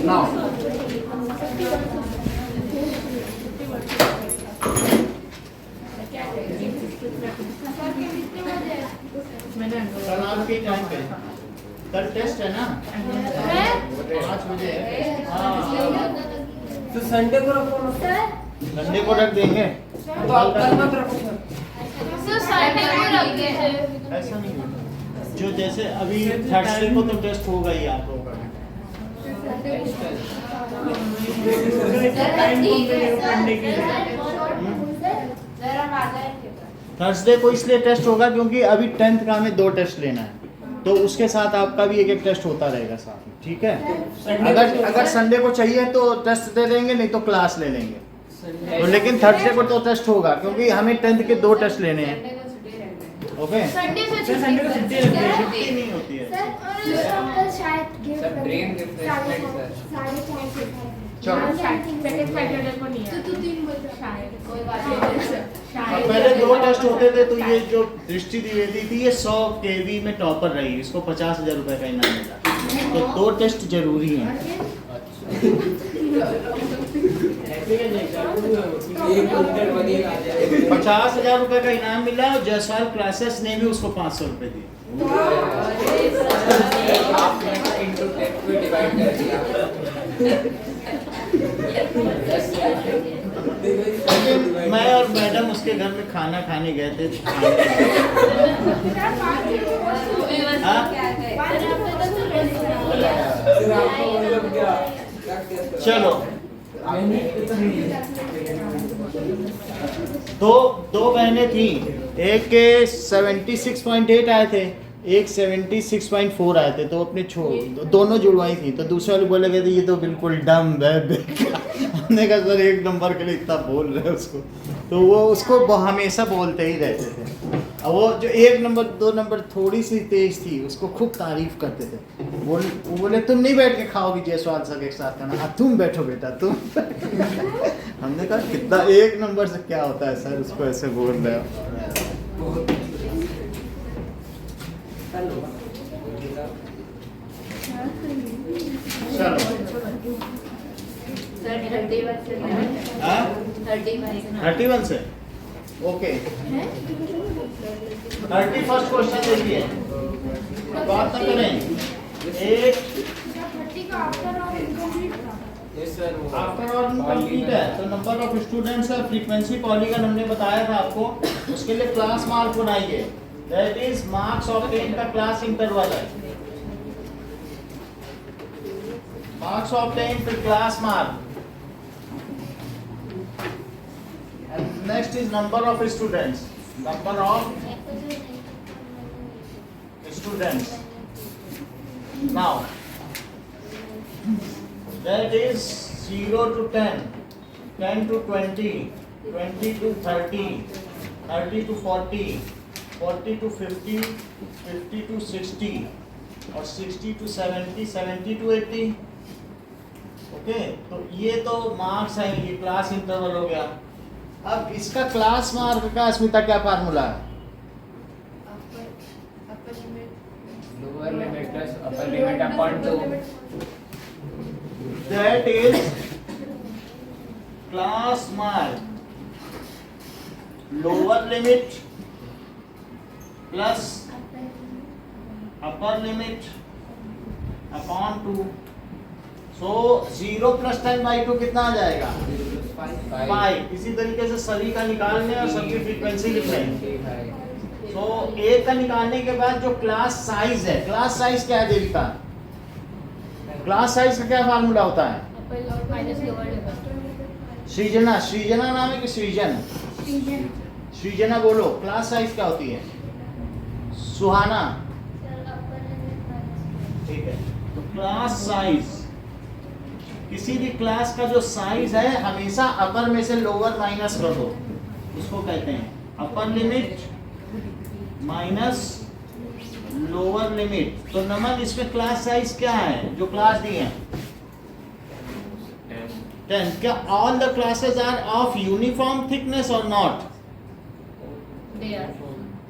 Now. कल आपके time पे कल टेस्ट है ना 5 बजे हाँ तो संडे को रखो ना संडे को रख देंगे तो आप कल मत रखो सर सर संडे को रख दीजिए। ऐसा नहीं होता जो जैसे अभी थर्सडे को तो टेस्ट होगा ही आप लोगों का थर्सडे को इसलिए टेस्ट होगा क्योंकि अभी 10th का हमें 2 टेस्ट लेना है तो उसके साथ आपका भी एक टेस्ट होता रहेगा साथ में ठीक है अगर संडे को चाहिए तो टेस्ट दे देंगे नहीं तो क्लास ले लेंगे तो लेकिन थर्सडे को तो टेस्ट होगा क्योंकि हमें 10th के 2 टेस्ट लेने हैं ओके संडे से संडे को छुट्टी रहती है छुट्टी नहीं होती है सेकंड सैटरडे को नहीं है तो 3 बजे शायद कोई बात नहीं अब पहले 2 टेस्ट होते थे तो ये जो दृष्टि द्विवेदी थी ये 100 केवी में टॉपर रही इसको 50,000 रुपए का इनाम मिला तो 2 टेस्ट जरूरी हैं 50,000 रुपए का इनाम मिला और जयसवाल क्लासेस ने भी उसको 500 रुपए दिए मैं और मैडम उसके घर में खाना खाने गए थे चलो दो बहनें थी एक के 76.8 आए थे एक 76.4 आए थे तो अपने दोनों जुड़वाई थी तो दूसरे वाले बोले गए थे ये तो बिल्कुल डम है हमने कहा सर 1 नंबर के लिए इतना बोल रहे हैं उसको तो वो उसको हमेशा बोलते ही रहते थे और वो जो 1 नंबर 2 नंबर थोड़ी सी तेज थी उसको खूब तारीफ करते थे वो बोले तुम नहीं बैठ के खाओगी जयसवाल सर एक साथ खाना हाँ तुम बैठो बेटा तुम हमने कहा कितना 1 नंबर से क्या होता है सर उसको ऐसे बोल रहे हो चलो सर 31 से ओके 31st क्वेश्चन देखिए बात ना करें एक आफ्टर ऑल कंप्लीट है तो नंबर ऑफ स्टूडेंट्स है फ्रीक्वेंसी पॉलीगन हमने बताया था आपको उसके लिए क्लास मार्क बनाइए दैट इज मार्क्स ऑफ 10 का क्लास इंटरवल है मार्क्स ऑफ 10 फिर class mark and next is number of students now that is 0 to 10 10 to 20 20 to 30 30 to 40 40 to 50 50 to 60 और 60 to 70 70 to 80 ओके तो ये तो मार्क्स है ये क्लास इंटरवल हो गया अब इसका क्लास मार्क का अस्मिता क्या फार्मूला है lower limit plus upper limit upon 2 that is class mark lower limit plus upper limit upon 2 सो 0 + 10/2 कितना आ जाएगा 5 इसी तरीके से सभी का निकालने और सबकी फ्रीक्वेंसी लिखने तो एक का निकालने के बाद जो क्लास साइज है क्लास साइज क्या है देविका क्लास साइज का क्या फार्मूला होता है सृजना सृजना नाम है कि सृजन सृजना बोलो क्लास साइज क्या होती है सुहाना ठीक है तो क्लास साइज किसी भी क्लास का जो साइज है हमेशा अपर में से लोअर माइनस कर दो उसको कहते हैं upper limit minus lower limit तो नमन इसमें क्लास साइज क्या है जो क्लास दी है 10 क्या all the classes are of uniform thickness और not they are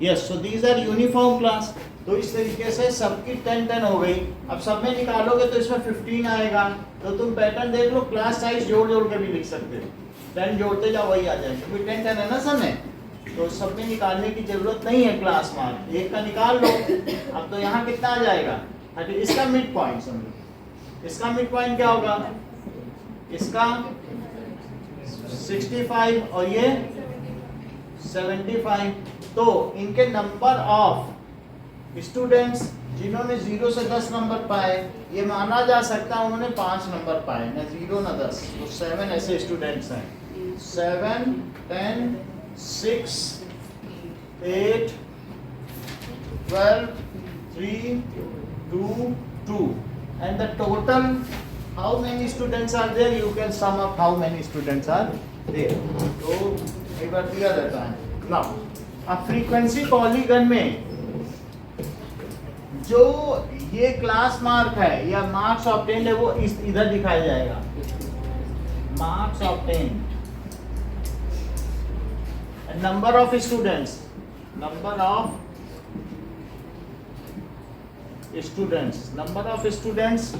yes so these are uniform class तो इस तरीके से सबकी 10-10 हो गई। अब सब में निकालोगे तो इसमें 15 आएगा। तो तुम पैटर्न देख लो, क्लास साइज जोड़ जोड़ के भी लिख सकते हो, 10 जोड़ते जाओ वही आ जाएगा, क्योंकि 10-10 है ना सब में, तो सब में निकालने की जरूरत नहीं है क्लास मार्क, एक का निकाल लो। अब तो यहाँ कितना आ जाएगा 30, इसका मिड पॉइंट समझो, इसका मिड पॉइंट क्या होगा, इसका 65 और ये 75। तो इनके नंबर ऑफ स्टूडेंट्स जिन्होंने 0 से 10 नंबर पाए, ये माना जा सकता है उन्होंने 5 नंबर पाए, ना 0 ना 10, तो 7 ऐसे स्टूडेंट्स हैं, 7, 10, 6, 8, 12, 3, 2, 2, and the total how many students are there, you can sum up how many students are there. तो एक बार दिया जाता है। Now, अब फ्रीक्वेंसी पॉलीगन में जो ये क्लास मार्क है या मार्क्स ऑब्टेन्ड है वो इधर दिखाया जाएगा, marks obtained, number of students, number of students,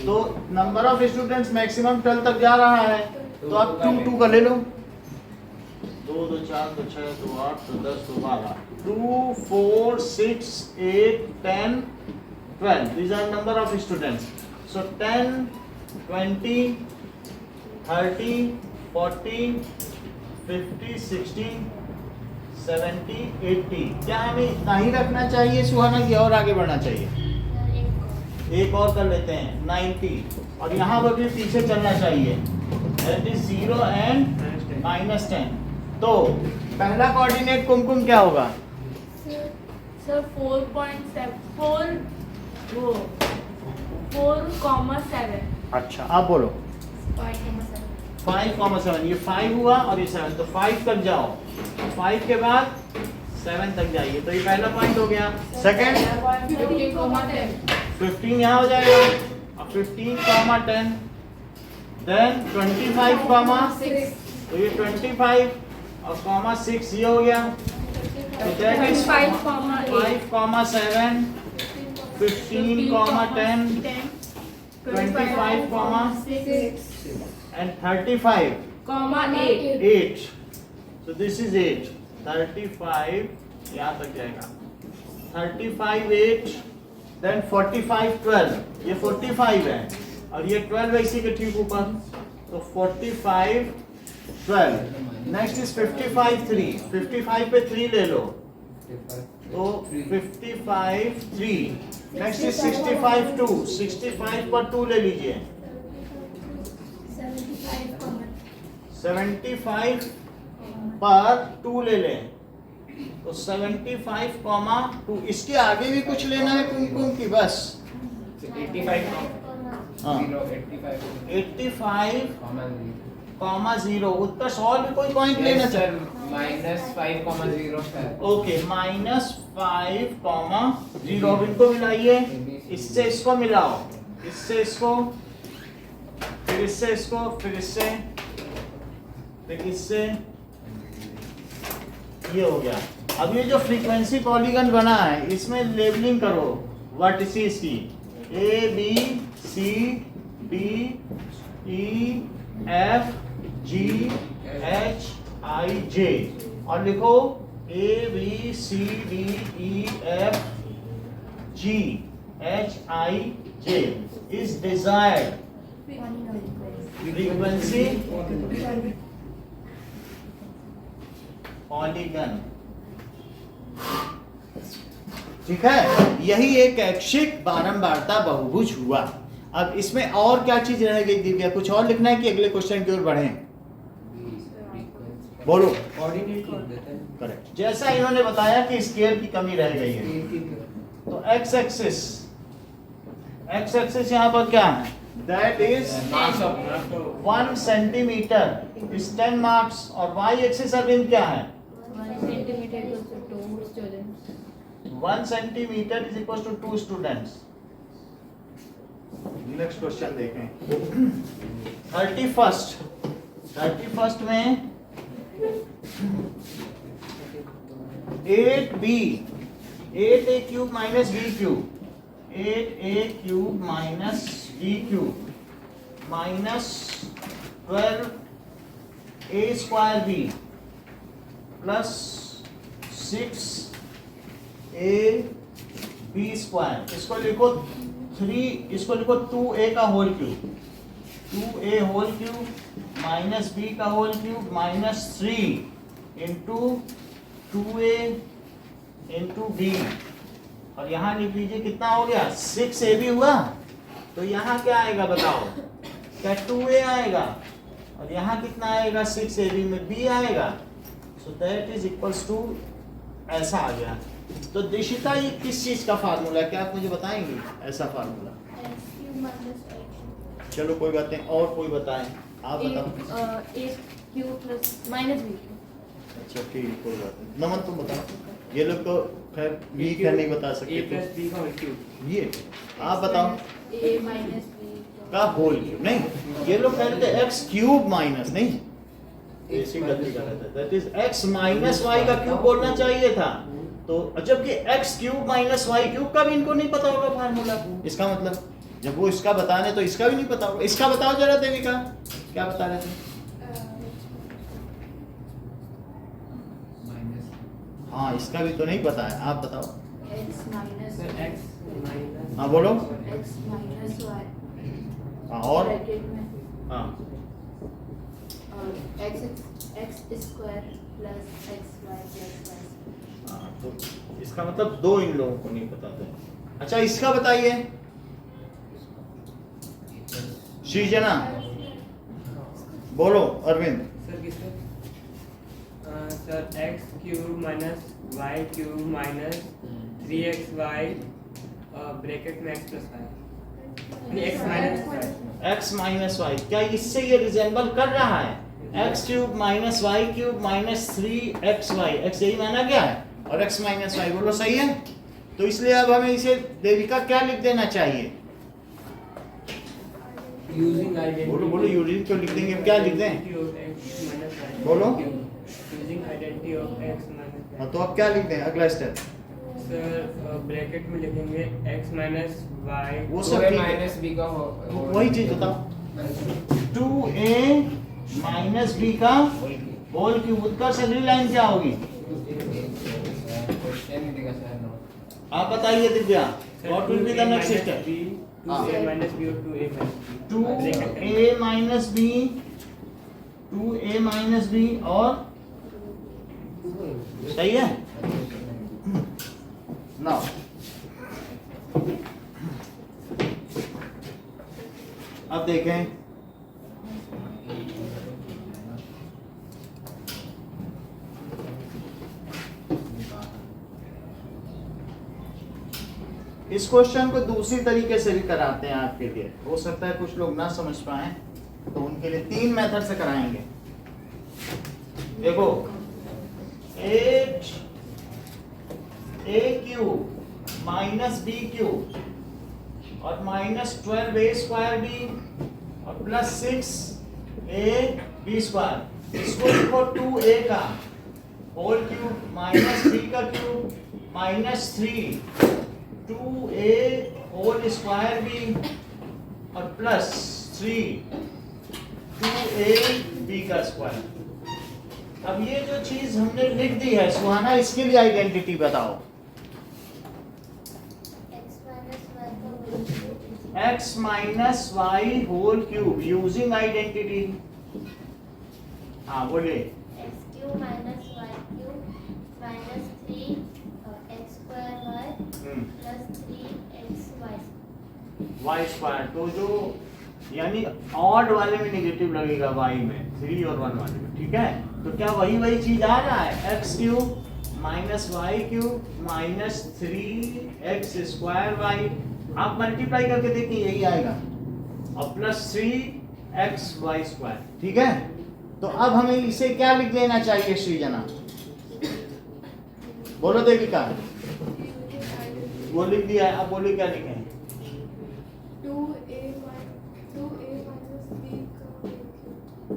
तो नंबर ऑफ स्टूडेंट्स मैक्सिमम 12 तक जा रहा है, तो आप 2 का ले लो, 2 2 4 2 6 2 8 2 10 2 12, 2 4 6 8 10 12, these are number of students. So 10 20 30 40 50 60 70 80, क्या हमें इतना ही रखना चाहिए सुहाना की और आगे बढ़ना चाहिए? एक और कर लेते हैं 90, और यहाँ पर भी पीछे चलना चाहिए, that is 0 and -10। तो पहला कोऑर्डिनेट कुमकुम क्या होगा? सर 4.7। अच्छा आप बोलो 5,7, ये 5 हुआ और ये 7, तो 5 तक जाओ, 5 के बाद 7 तक जाइए, तो ये पहला पॉइंट हो गया। सेकंड 15 यहाँ हो जाएगा, अब 15, 10, देन 25, तो ये 25 और 6 ये हो गया, तो that is 5, 7, 15, 10, 25, 6 and 35, 8, so this is 8, 35 यहाँ तक जाएगा, 35 8, then 45 12, ये 45 है और ये 12 है इसी के ठीक ऊपर, तो 45 12, नेक्स्ट इज 55 3, 55 पे 3 ले लो, तो 55 3, नेक्स्ट इज 65 2, 65 पर 2 ले लीजिए, 75 पर 2 ले लें, तो 75, 2, इसके आगे भी कुछ लेना है कुमकुम की बस 85, हाँ 85, 0, उत्तर सॉल्व भी कोई पॉइंट लेना चाहिए, -5, 0 ओके -5, 0, अब इनको मिलाइए, इससे इसको मिलाओ, इससे इसको, फिर इससे इसको, फिर इससे, फिर इससे, ये हो गया। अब ये जो फ्रीक्वेंसी पॉलीगन बना है इसमें लेबलिंग करो वर्टिसेस की, A B C D E F G H I J, और लिखो A B C D E F G H I J is desired frequency polygon, ठीक है, यही एक ऐच्छिक बारंबारता बहुभुज हुआ। अब इसमें और क्या चीज रह गई दिव्या, कुछ और लिखना है कि अगले क्वेश्चन की ओर बढ़े? बोलो। करेक्ट, जैसा इन्होंने बताया कि स्केल की कमी रह गई है, तो एक्स एक्सिस यहाँ पर क्या है, that is 1 centimetre is 10 marks, और वाई एक्सिस अरविंद क्या है, 1 centimetre is equal to 2 students. Next question देखें, 31st में 8B 8a cube minus b cube, 8a cube minus b cube minus 12a square b plus 6a b square, इसको लिखो 3, इसको लिखो 2a का whole cube, 2a whole cube minus b का whole cube minus 3 into 2a into b, और यहाँ लिख लीजिए कितना हो गया 6ab हुआ। तो यहाँ क्या आएगा बताओ, क्या 2a आएगा और यहाँ कितना आएगा 6ab में b आएगा, so that is equals to ऐसा आ गया। तो दिशिता ये किस चीज का फार्मूला है, क्या आप मुझे बताएंगे ऐसा फार्मूला? चलो कोई बात नहीं, और कोई बताएं, आप बताओ। अच्छा ठीक है कोई बात नहीं, नमन तुम बताओ। ये लोग तो खैर भी खैर नहीं बता सकते, a प्लस b का होल क्यूब, ये आप बताओ का होल क्यूब। नहीं, ये लोग कह रहे थे एक्स क्यूब माइनस, नहीं ऐसी गलती कर रहे थे, that is X minus Y का क्यूब बोलना चाहिए था। तो जबकि X cube minus Y cube का भी इनको नहीं पता होगा फार्मूला, इसका मतलब जब वो इसका बताने तो इसका भी नहीं पता होगा। इसका बताओ जरा देविका, क्या बता रहे थे? हाँ इसका भी तो नहीं पता है, आप बताओ। सर x माइनस हाँ बोलो। x माइनस वाई हाँ और ब्रैकेट में हाँ और x square plus x Y plus Y. हाँ, तो इसका मतलब दो इन लोगों को नहीं पता था। अच्छा इसका बताइए सृजना, बोलो अरविंद। सर किसका? Sir x cube minus y cube minus 3xy bracket में x प्लस y, यानी x minus y। x minus Y, क्या इससे ये रिजेंबल कर रहा है? x cube minus Y cube minus 3xy, x यही माना गया है और x माइनस वाई, बोलो सही है। तो इसलिए अब हमें इसे देविका क्या लिख देना चाहिए? यूजिंग आइडेंटिटी, बोलो बोलो, यूरिन क्यों लिख देंगे, क्या लिख दें? बोलो। Using identity of x minus y। हाँ तो अब क्या लिख दें अगला स्टेप? सर ब्रैकेट में लिखेंगे x माइनस y, वो सब ठीक है, माइनस b का वही चीज बताओ। 2a माइनस b का होल क्यूब, उत्तर से अगली लाइन क्या होगी आप बताइए Divya, what will be the next step? 2a minus b और 2a minus b। 2a minus b, 2a minus b और सही है ना। अब देखें इस क्वेश्चन को दूसरी तरीके से भी कराते हैं आपके लिए, हो सकता है कुछ लोग ना समझ पाए तो उनके लिए 3 मेथड से कराएंगे। देखो 8a cube minus b cube और माइनस 12a स्क्वायर b और प्लस 6ab स्क्वायर, इसको लिखो 2a का होल क्यूब माइनस b का cube minus 2a whole square b और प्लस 2ab का स्क्वायर। अब ये जो चीज हमने लिख दी है सुहाना, इसके लिए आइडेंटिटी बताओ। x minus Y whole cube using identity, हाँ बोलिए। x cube minus Y cube minus 3x square Y plus 3x Y square, तो जो यानी ऑड वाले में नेगेटिव लगेगा y में, 3 और 1 वाले में, ठीक है। तो क्या वही चीज आ रहा है, x cube minus Y cube minus 3x square Y, आप मल्टीप्लाई करके देखिए यही आएगा, और प्लस 3xy स्क्वायर, ठीक है। तो अब हमें इसे क्या लिख लेना चाहिए सृजना, बोलो देविका। वो लिख दिया है, अब बोलिए क्या लिखें। 2a minus b का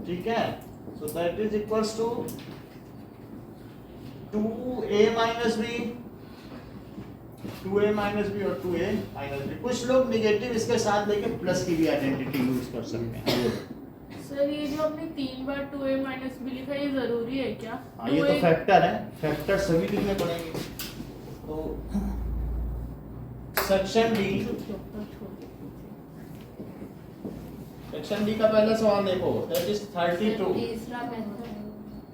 ठीक है, so that is equals to 2a minus b 2a minus B और 2a माइनस बी। कुछ लोग निगेटिव इसके साथ लेके प्लस की भी आइडेंटिटी यूज कर सकते हैं। सर ये जो आपने 3 बार 2a माइनस बी लिखा ये जरूरी है क्या? हाँ ये तो फैक्टर है, फैक्टर सभी लिखने पड़ेंगे। तो सेक्शन डी, सेक्शन डी का पहला सवाल देखो, दैट इज 32। तीसरा मेथड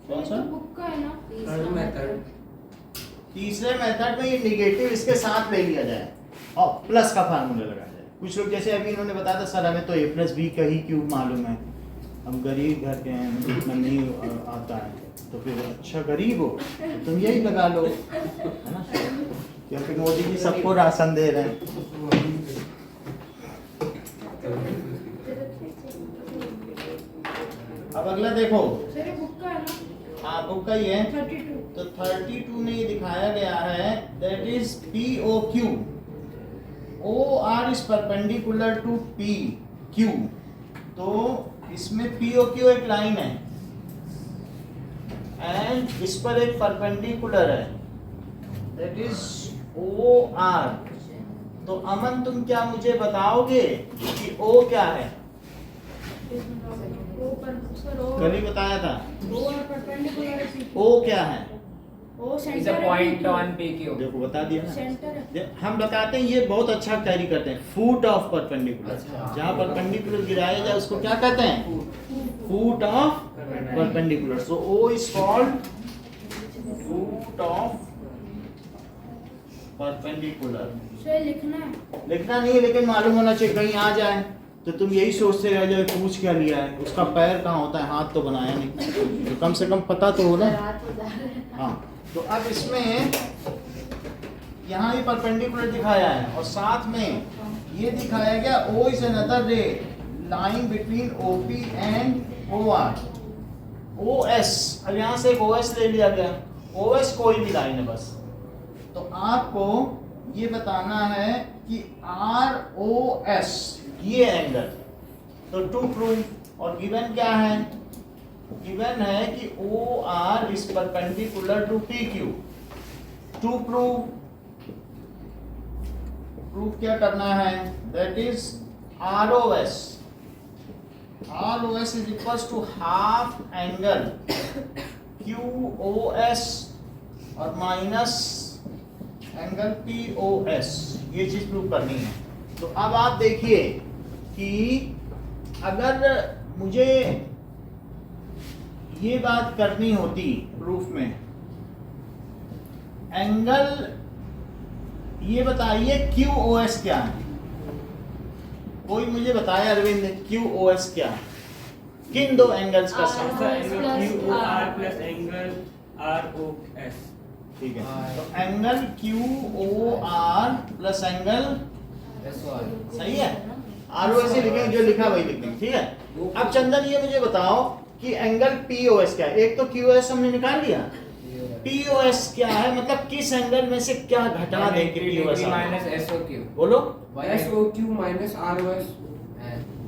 कौन सा? बुक का है ना? Third method. तीसरे मेथड में ये निगेटिव इसके साथ ले लिया जाए और प्लस का फार्मूला लगाया जाए। कुछ लोग जैसे अभी इन्होंने बताया था सर हमें तो a प्लस बी का ही क्यूब मालूम है, हम गरीब घर के हैं, मुझे इतना नहीं आता है। तो फिर अच्छा गरीब हो तो तुम यही लगा लो, है ना, क्योंकि मोदी जी सबको राशन दे रहे हैं। अब अगला देखो, सर ये बुक का है ना? हाँ बुक का ही है। 32 तो 32 में ये दिखाया गया है that is POQ, OR is perpendicular to PQ। तो इसमें POQ एक लाइन है एंड इस पर एक परपेंडिकुलर है दैट इज OR। तो अमन तुम क्या मुझे बताओगे कि O क्या है? ओ पर सर ओ कल ही बताया था। ओ और परपेंडिकुलर है पी। O क्या है? ओ इज सेंटर अ है पॉइंट P2। On PQ। देखो बता दिया ना। सेंटर है। हम बताते हैं ये बहुत अच्छा कैरी करते हैं, फूट ऑफ परपेंडिकुलर। अच्छा। जहाँ परपेंडिकुलर गिराया जाए उसको क्या कहते हैं? Foot of perpendicular. So O is called foot of perpendicular. Sir लिखना है। लिखना नहीं है लेकिन मालूम होना चाहिए, कहीं आ जाए तो तुम यही सोचते रह जाओ पूछ क्या लिया है, उसका पैर कहाँ होता है, हाथ तो बनाया नहीं, तो कम से कम पता तो हो ना। हाँ तो अब इसमें यहाँ भी परपेंडिकुलर दिखाया है और साथ में ये दिखाया गया O इज अनदर रे line between OP and OR। OS, अब यहाँ से एक OS ले लिया गया, OS कोई भी लाइन है बस। तो आपको ये बताना है कि ROS ये एंगल, तो टू प्रूव। और गिवन क्या है? गिवन है कि OR is perpendicular to PQ। To prove, proof क्या करना है? That is ROS। ROS is equals to half angle QOS और माइनस एंगल POS। ये चीज प्रूव करनी है। तो अब आप देखिए कि अगर मुझे ये बात करनी होती प्रूफ में, एंगल ये बताइए QOS क्या है? कोई मुझे बताया अरविंद, QOS क्या है? किन दो एंगल्स का सम? Sir angle QOR plus angle ROS। ठीक है, तो एंगल QOR प्लस एंगल सही है, ROS ही लिखेंगे, जो लिखा वही लिखेंगे। ठीक है। अब चंदन ये मुझे बताओ कि एंगल POS क्या है? एक तो QOS हमने निकाल लिया, POS क्या है? मतलब किस एंगल में से क्या घटा दें कि POS माइनस SOQ। बोलो। SOQ minus ROS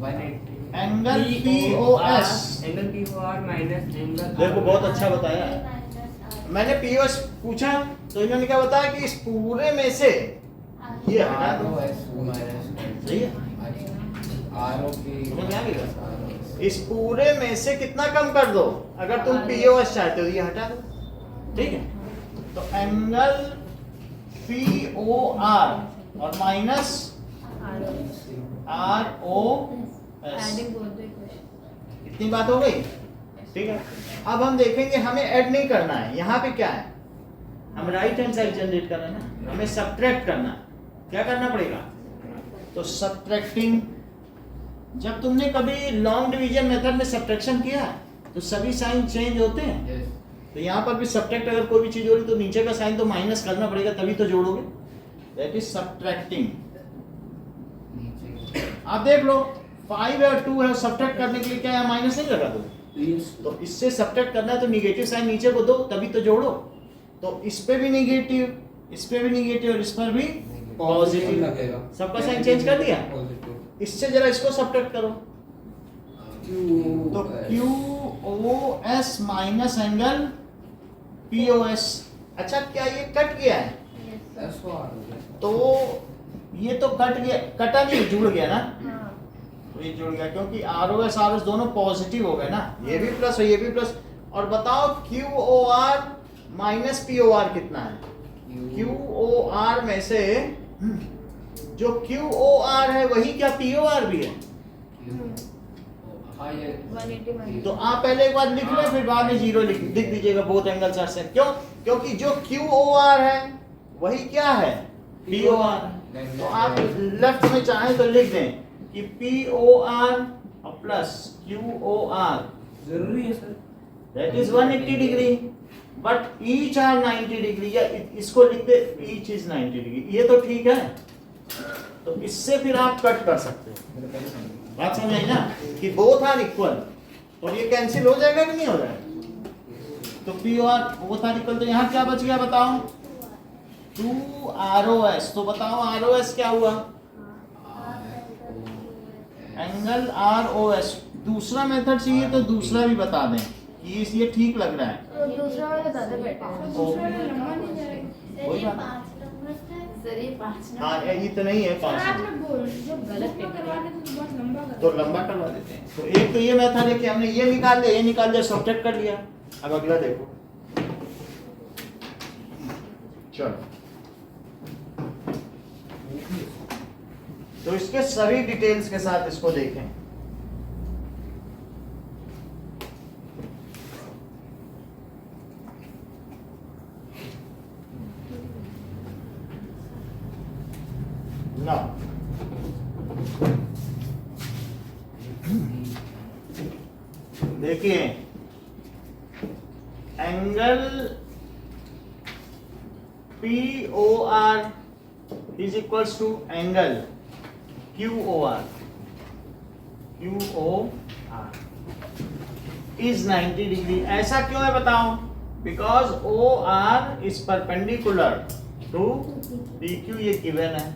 180। Angle POS। Angle POR minus angle. देखो बहुत अच्छा बताया। मैंने POS पूछा तो इन्होंने क्या बताया कि इस पूरे में से ये हटा दो। सही है, समझ में आ गया? इस पूरे में से कितना कम कर दो, अगर तुम POS चाहते हो ये हटा दो। ठीक है, तो एंगल POR और माइनस ROS, इतनी बात हो गई। ठीक है, अब हम देखेंगे हमें ऐड नहीं करना है, यहाँ पे क्या है, हम राइट हैंड साइड जनरेट कर रहे हैं ना, हमें सब्ट्रैक्ट करना है। क्या करना पड़ेगा? तो सब्ट्रैक्टिंग, जब तुमने कभी लॉन्ग डिवीजन मेथड में सब्ट्रैक्शन किया तो सभी साइन चेंज होते हैं। तो यहाँ पर भी सब्ट्रैक्ट अगर कोई भी चीज हो रही तो नीचे का साइन तो माइनस करना पड़ेगा, तभी तो जोड़ोगे। That is subtracting. आप देख लो 5 और 2 है, सब्ट्रैक्ट करने के लिए क्या है, माइनस नहीं लगा दो। तो इससे सब्ट्रैक्ट करना है तो निगेटिव साइन नीचे को दो, तभी तो जोड़ो। तो इस पे भी निगेटिव, इस पे भी निगेटिव और इस पर भी पॉजिटिव लगेगा। सबका साइन चेंज कर दिया। इससे जरा इसको सब्ट्रैक्ट करो, तो QOS माइनस एंगल POS। अच्छा क्या ये कट गया है? तो ये तो कट गया, कटा नहीं, जुड़ गया ना, हाँ तो ये जुड़ गया क्योंकि आर ओ एस दोनों पॉजिटिव हो गए ना, ये भी प्लस और ये भी प्लस। और बताओ Q O R minus P O R कितना है? क्यू ओ आर में से जो क्यू ओ आर है वही क्या पी ओ आर भी है? 180 तो आप पहले एक बार लिख लें, फिर बाद में जीरो लिख दीजिएगा, बोथ एंगल्स आर सेम। क्यों? क्योंकि जो क्यू ओ आर है वही क्या है? P O R. तो आप लेफ्ट में चाहें तो लिख दें कि P O R plus Q O R जरूरी है sir, that is 180 degree, but each are 90 degree, या इसको लिख दे ईच इज 90 डिग्री। ये तो ठीक है, तो इससे फिर आप कट कर सकते हो। बात समझ आई ना कि बोथ आर इक्वल, और ये कैंसिल हो जाएगा कि नहीं हो जाएगा? तो P O R both are equal, तो यहाँ क्या बच गया बताओ? 2 आर ओ एस। तो बताओ आर ओ एस क्या हुआ? Angle R O S. दूसरा मेथड चाहिए तो दूसरा भी बता दें कि ये ठीक लग रहा है। तो दूसरा वाला ज़्यादा बेटर है। दूसरा वाला लंबा नहीं जाएगा। वही बात। 5 नंबर है। सर ये 5 हाँ ये इतना ही है, 5 आप लोग बोल जो गलत करवा देते तो बहुत लंबा तो लंबा करवा देते हैं। तो एक तो ये मेथड है कि हमने ये निकाल लिया, ये निकाल लिया, सब्ट्रैक्ट कर लिया। अब अगला देखो, चलो तो इसके सभी डिटेल्स के साथ इसको देखें। ना देखिए, angle P O R is equals to angle Q O R is 90 degree. ऐसा क्यों है बताओ? Because O R is perpendicular to P Q, ये गिवन है,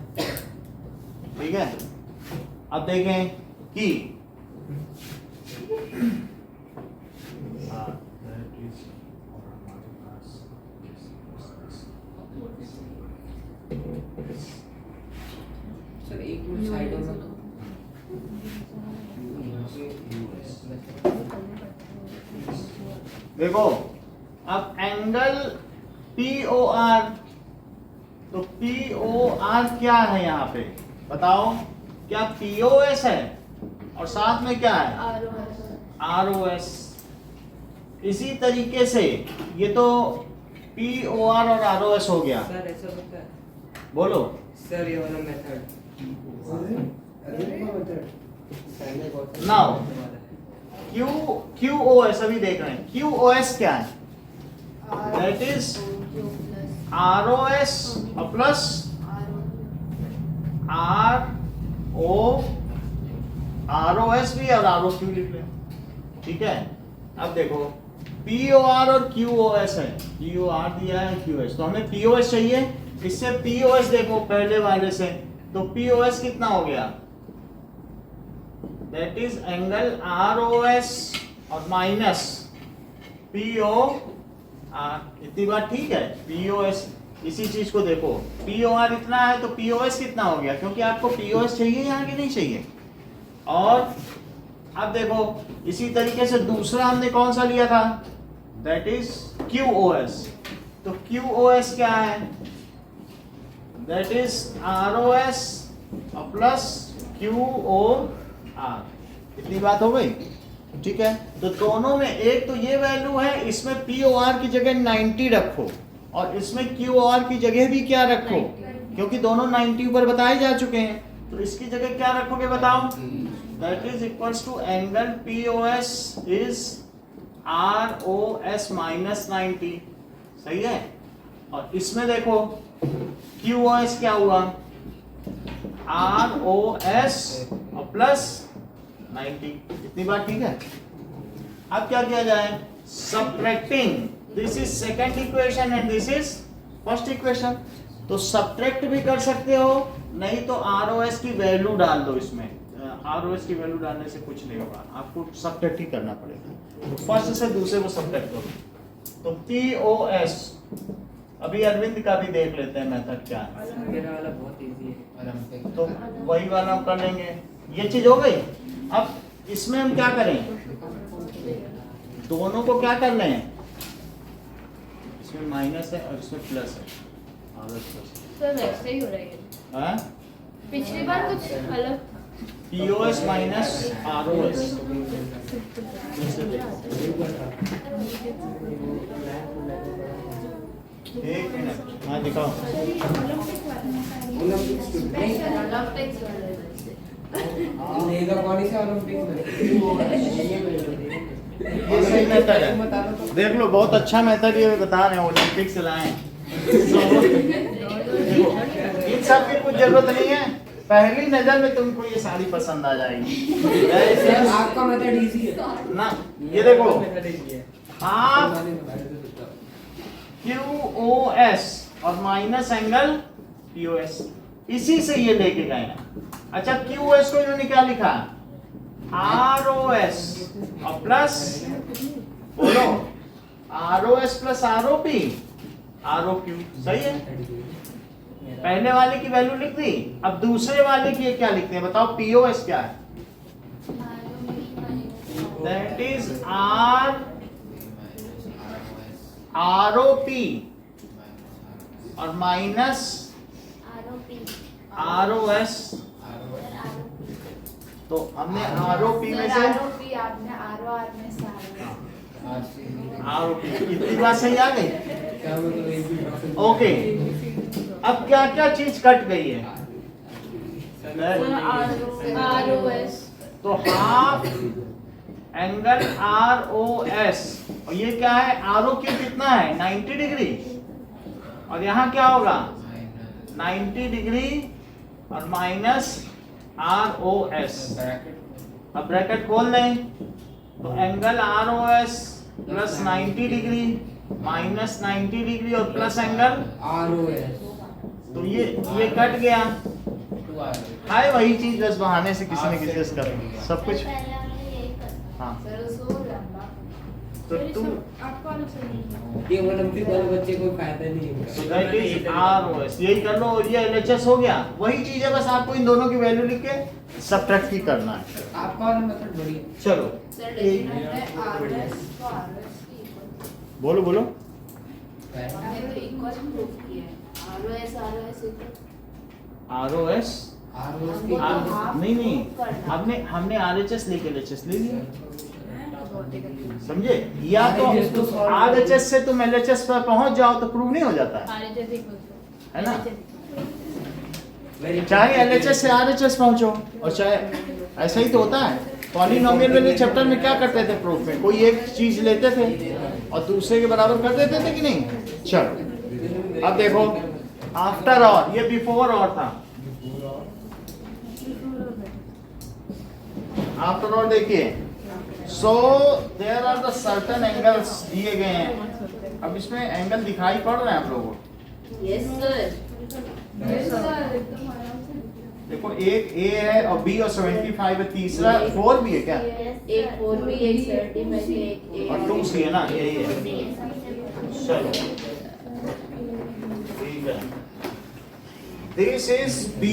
ठीक है। अब देखें कि सर एक मिनट साइड हो ना। देखो अब एंगल पी ओ आर, तो पी ओ आर क्या है यहाँ पे बताओ? क्या पी ओ एस है और साथ में क्या है? R O S. इसी तरीके से ये तो पी ओ आर और आर ओ एस हो गया। सर ऐसा होता है बोलो सर, ये वाला method now Q O S अभी देख रहे हैं। क्यू ओ एस क्या है? That is R O S plus R O S भी और आर ओ क्यू लिख लें, ठीक है। अब देखो पी ओ आर और क्यू ओ एस है, पी ओ आर दिया है क्यू एस, तो हमें पी ओ एस चाहिए। इससे पी ओ एस देखो पहले वाले से, तो पी ओ एस कितना हो गया? That is angle R O S और माइनस पी ओ आर। इतनी बात ठीक है। पी ओ एस, इसी चीज को देखो, पी ओ आर इतना है तो पी ओ एस कितना हो गया? क्योंकि आपको पी ओ एस चाहिए यहाँ की नहीं चाहिए। और अब देखो इसी तरीके से दूसरा हमने कौन सा लिया था? That is Q O S. तो क्यू ओ एस क्या है? That is R O S plus Q O R. इतनी बात हो गई, ठीक है। तो दोनों में एक तो ये वैल्यू है, इसमें पी ओ आर की जगह 90 रखो और इसमें क्यू ओ आर की जगह भी क्या रखो? क्योंकि दोनों 90 ऊपर बताए जा चुके हैं, तो इसकी जगह क्या रखोगे बताओ? That is equals to angle P O S is R O S minus 90, सही है। और इसमें देखो क्यू ओ एस क्या हुआ? R O S plus 90। इतनी बात ठीक है। अब क्या किया जाए? Subtracting, this is second equation and this is first equation. तो सबट्रैक्ट भी कर सकते हो, नहीं तो आर ओ एस की वैल्यू डाल दो इसमें। आर ओ एस की वैल्यू डालने से कुछ नहीं होगा, आपको सबट्रैक्ट ही करना पड़ेगा। तो फर्स्ट से दूसरे को सबट्रैक्ट करो। तो पी ओ एस अभी अरविंद का भी देख लेते हैं मेथड क्या है। मेरा वाला बहुत इजी है। तो वही वाला हम कर लेंगे। ये चीज हो गई। अब इसमें हम क्या करें, दोनों को क्या कर लें, इसमें माइनस है और इसमें प्लस है। सर वैसे ही हो रहा है। हाँ? पिछली बार कुछ अलग POS माइनस ROS। एक मिनट, हाँ दिखाओ। ये सही मेथड है, देख लो बहुत अच्छा मेथड ये बता रहे हैं, ओलंपिक से लाए हैं। इन सब की कुछ जरूरत नहीं है, पहली नजर में तुमको ये सारी पसंद आ जाएगी। आपका मेथड इजी है ना, ये देखो मेथड इजी है। हाफ QOS और माइनस एंगल POS, इसी से ये लेके गए हैं। अच्छा QOS को इन्होंने क्या लिखा, ROS और प्लस, बोलो ROS प्लस ROP, ROQ, सही है। पहले वाले की वैल्यू लिख दी, अब दूसरे वाले की क्या लिखते हैं बताओ, POS क्या है, दैट इज ROP और माइनस ROS। तो हमने ROP में से ROP इतनी बात सही आ गई। ओके, अब क्या क्या चीज कट गई है, ROS तो हाफ एंगल ROS और ये क्या है, ROQ कितना है 90 डिग्री और यहाँ क्या होगा 90 डिग्री और माइनस ROS। अब ब्रैकेट खोल दें तो angle ROS plus 90 degree minus 90 degree और प्लस एंगल ROS। तो ये कट गया। हाय वही चीज बस बहाने से किसी ने किसी से कर सब कुछ। हाँ तो तू आपको अलग से नहीं है। ये ओलंपिक वाले बच्चे को फायदा नहीं है। दैट इज ROS, यही कर लो, ये LHS हो गया। वही चीज है, बस आपको इन दोनों की वैल्यू लिख के सब्ट्रैक्ट ही करना है। आपका वाला मेथड बढ़िया। चलो बोलो बोलो। ROS नहीं, हमने RHS लेके LHS ले लिया, समझे? या तो RHS से तुम LHS पर पहुंच जाओ तो प्रूव नहीं हो जाता है ना, चाहे LHS से RHS पहुंचो और चाहे ऐसा ही तो होता है। पॉलिनोमियल वाले चैप्टर में क्या करते थे प्रूफ में, कोई एक चीज लेते थे और दूसरे के बराबर कर देते थे कि नहीं। चलो अब देखो, आफ्टर और, ये बिफोर और था, आफ्टर ऑल देखिए। So there are the certain angles दिए गए हैं। अब इसमें एंगल दिखाई पड़ रहे हैं आप लोगों को, देखो एक A है और B और 75 है, तीसरा 4 भी है क्या, एक 4 भी एक 75 एक और 2 C है ना, यही है। चलो ठीक है, this is B,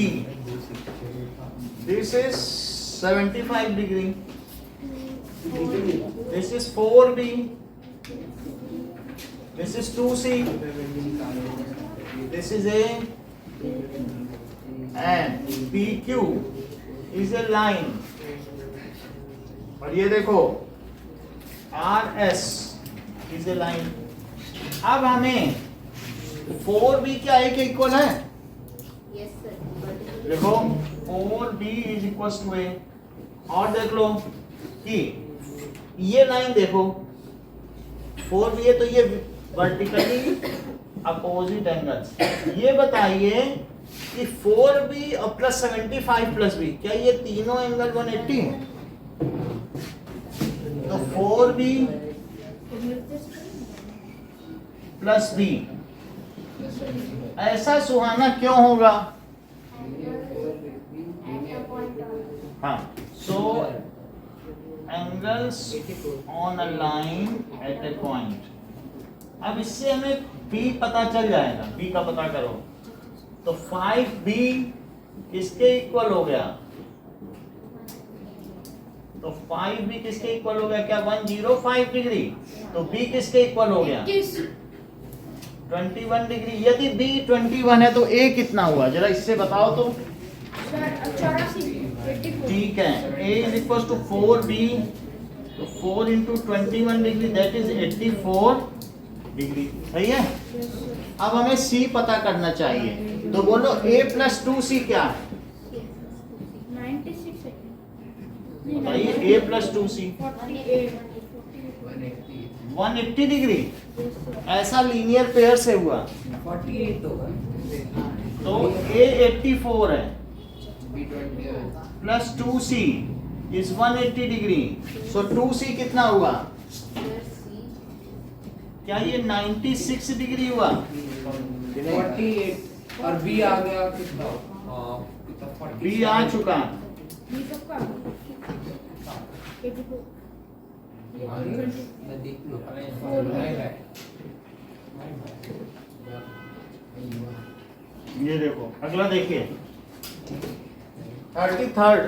this is 75 degree, this is 4B, this is 2C, this is A, and PQ is a line, और ये देखो RS is a line। अब हमें 4B क्या A के इक्वल है, देखो 4B is equals to A, और देख लो कि ये लाइन देखो 4B है तो ये वर्टिकली अपोजिट एंगल्स। ये बताइए कि 4B और प्लस 75 प्लस B, क्या ये तीनों एंगल 180 हैं? तो 4B प्लस B ऐसा सुहाना क्यों होगा? हाँ, सो angles on a line at A point. अब इससे हमें बी पता चल जाएगा, बी का पता करो। तो 5b किसके इक्वल हो गया? तो 5b किसके इक्वल हो गया? क्या 105 डिग्री? तो b किसके इक्वल हो गया? 21 डिग्री। यदि b 21 है तो a कितना हुआ? जरा इससे बताओ तो। ठीक है, a is equal to 4b, तो 4 into 21 degree that is 84 degree. सही है। अब हमें c पता करना चाहिए, तो बोलो a प्लस 2c क्या है? बताइए, a प्लस 2c 180 डिग्री। ऐसा लीनियर पेयर से हुआ 48 होगा तो a 84 है plus 2c is 180 degree. So 2c कितना हुआ? क्या ये 96 डिग्री हुआ? 48 और बी आ गया कितना? b आ चुका। मैं देख लो ये देखो, अगला देखिए 33rd।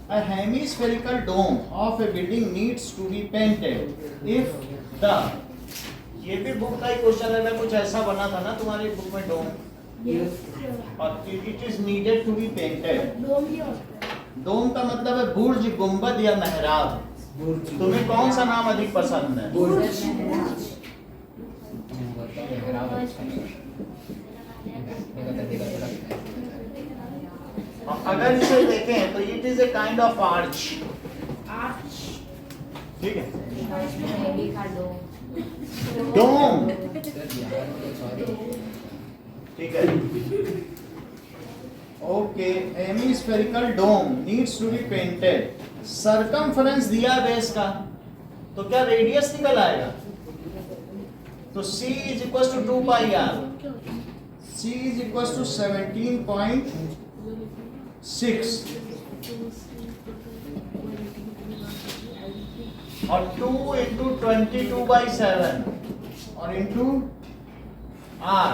A hemispherical dome of a building needs to be painted if the, ये भी बुक का ही क्वेश्चन है, कुछ ऐसा बना था ना तुम्हारी बुक में डोम, और it is needed to be painted. Dome का मतलब है बुर्ज, गुंबद या मेहराब। तुम्हें कौन सा नाम अधिक पसंद है? अगर इसे देखें तो it is a kind of arch. ठीक है, डोम। ठीक है, okay. Hemispherical dome needs to be painted. Circumference दिया बेस का, तो क्या रेडियस निकल आएगा? तो c is equal to 2 pi r। c is equal to 17.6 और 2 इंटू 22/7 और इंटू r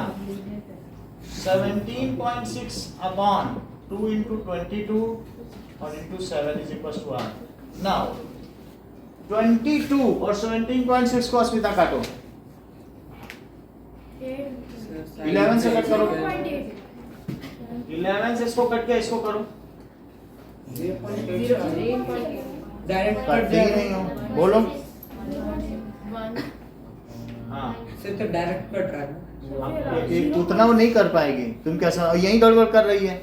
17.6 अपॉन 2 इंटू 22 और into 7 is equal to r। Now 22 और 17.6 को अस्मिता काटो, 11 से कट करो, 11 से इसको कट के इसको करो। डायरेक्ट करते ही नहीं हो, बोलो। हाँ, से तो डायरेक्ट कट रहा है ना। एक उतना वो नहीं कर पाएगी। तुम कैसा यही गड़बड़ कर रही है?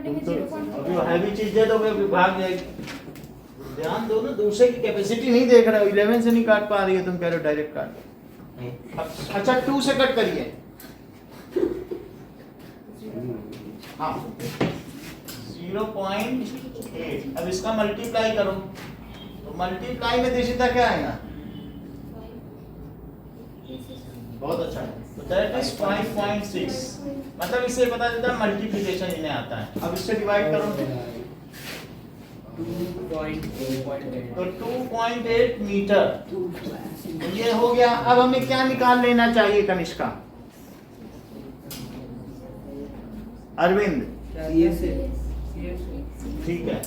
तुम तो अभी हैवी चीज दे दोगे, अभी भाग जाएगी। ध्यान दो ना, दूसरे की कैपेसिटी नहीं देख रहे हो। 11 से नहीं काट पा रही है, तुम कह रहे हो डायरेक्ट काट। अच्छा 2 से कट करिए। हाँ 0.8। अब इसका मल्टीप्लाई करो, तो मल्टीप्लाई में दिशिता क्या आएगा? बहुत अच्छा है, तो दैट इज 5.6। मतलब इससे पता चलता है मल्टीप्लिकेशन इन्हें आता है। अब इससे डिवाइड करो, 2.8 तो 2.8 मीटर ये हो गया। अब हमें क्या निकाल लेना चाहिए कनिष्का? अरविंद, ठीक है,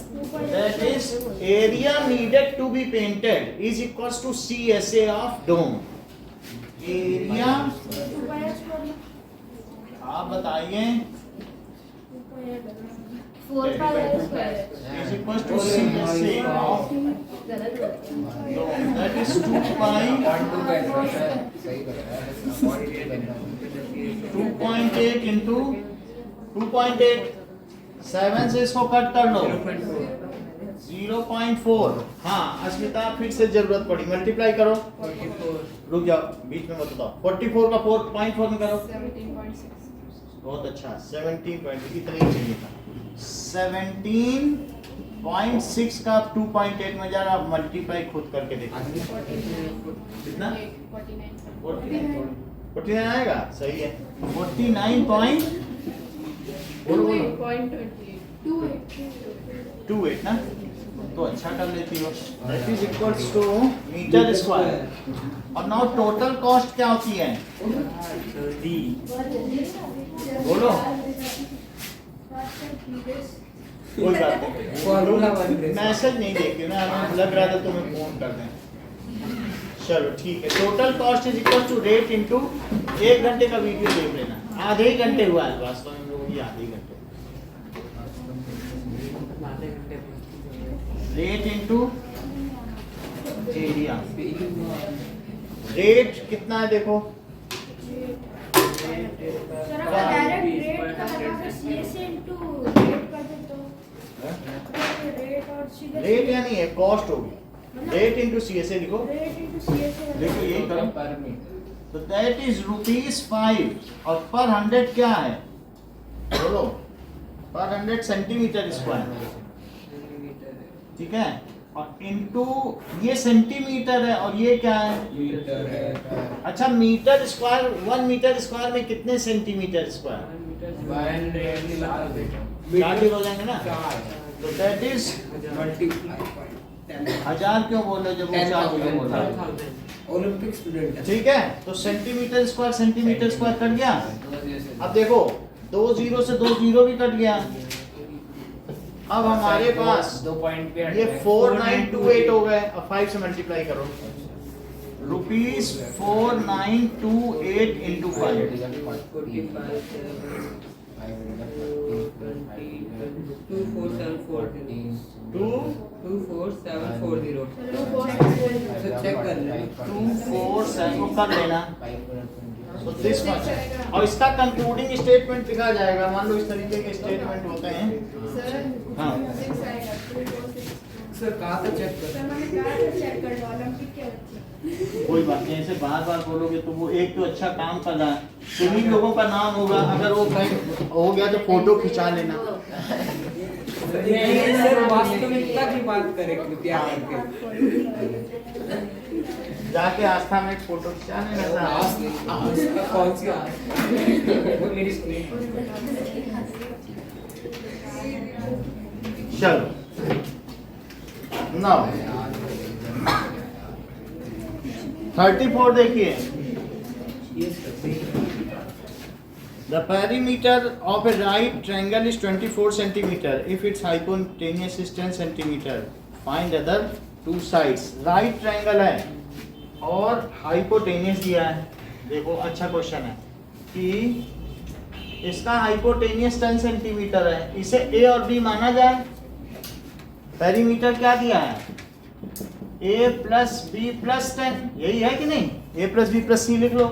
that is area needed to be painted is equals to CSA of dome. Area आप बताइए, 4 pi square is equals to CSA of dome, that is 2 pi 2.8 into 2.8। 7 से इसको कट कर लो, 0.4। हाँ अस्मिता, फिर से जरूरत पड़ी, मल्टीप्लाई करो। 44 रुक जाओ, बीच में मत बताओ। 44 का 4.4 में करो। 17.6 बहुत अच्छा, 17.8 इतना ही चाहिए था। 17 0.6 का 2.8 में जा रहा, आप मल्टीप्लाई खुद करके देखो कितना 49 आएगा, सही है 49 पॉइंट बोलो 28 ना, तो अच्छा कर लेती हो, that is equals to metre square. और नाउ टोटल कॉस्ट क्या होती है डी बोलो, कोई बात नहीं, फॉर्मूला बन रही है। मैसेज नहीं देखी ना, हमें लग रहा था तुम्हें फोन कर दें। चलो ठीक है, total cost is equal to rate into 1 घंटे का वीडियो देख लेना, आधे ही घंटे हुआ है वास्तव में, लोग ये आधे घंटे, आधे घंटे रेट इनटू एरिया। रेट कितना है देखो, सर अगर डायरेक्ट रेट का लगा के सीए से इनटू रेट कर दे तो रेट और सीधे रेट या नहीं है, कॉस्ट होगी, रेट इनटू सीएसए लिखो, रेट इनटू सीए से देखो यही करो, पर मीटर तो दैट इज ₹5 और पर 100 क्या है बोलो, पर 100 सेंटीमीटर स्क्वायर, ठीक है, और इनटू ये सेंटीमीटर है और ये क्या है, मीटर है। अच्छा मीटर स्क्वायर, 1 मीटर स्क्वायर में कितने सेंटीमीटर स्क्वायर, 4 हो जाएंगे ना, तो दैट इज मल्टीप्लाई 1000 क्यों बोल रहे हो जब वो 4 क्यों बोल रहे हो, ओलंपिक स्टूडेंट है। ठीक है, तो सेंटीमीटर स्क्वायर कट गया, अब देखो 2 0 से 2 0 भी कट गया, अब हमारे पास 2 पॉइंट पे ये 4928 हो गए, अब 5 से मल्टीप्लाई करो, ₹4928 इंटू चेक कर ले। 247 को कर लेना, तो दिस मच, और इसका कंक्लूडिंग स्टेटमेंट लिखा जाएगा, मान लो इस तरीके के स्टेटमेंट होते हैं, हाँ सर कहाँ से चेक कर? कोई बात नहीं, ऐसे बार बार बोलोगे तो वो एक तो अच्छा काम कर रहा है, तुम्ही लोगों का नाम होगा, अगर वो कहीं हो गया तो फोटो खिंचा लेना, नहीं सर, वास्तविकता की बात करें कृपया करके। जाके आस्था में एक फोटो खिंचा लेना था। आस्था कौन सी आस्था? वो मेरी स्क्रीन। चलो नाउ 34 देखिए, the perimeter of a right triangle is 24 centimeter if its hypotenuse is 10 centimeter, find other two sides। right triangle है और हाइपोटेनियस दिया है, देखो अच्छा क्वेश्चन है कि इसका हाइपोटेनियस 10 सेंटीमीटर है, इसे ए और बी माना जाए, पेरीमीटर क्या दिया है a प्लस बी प्लस 10, यही है कि नहीं, a प्लस बी प्लस सी लिख लो,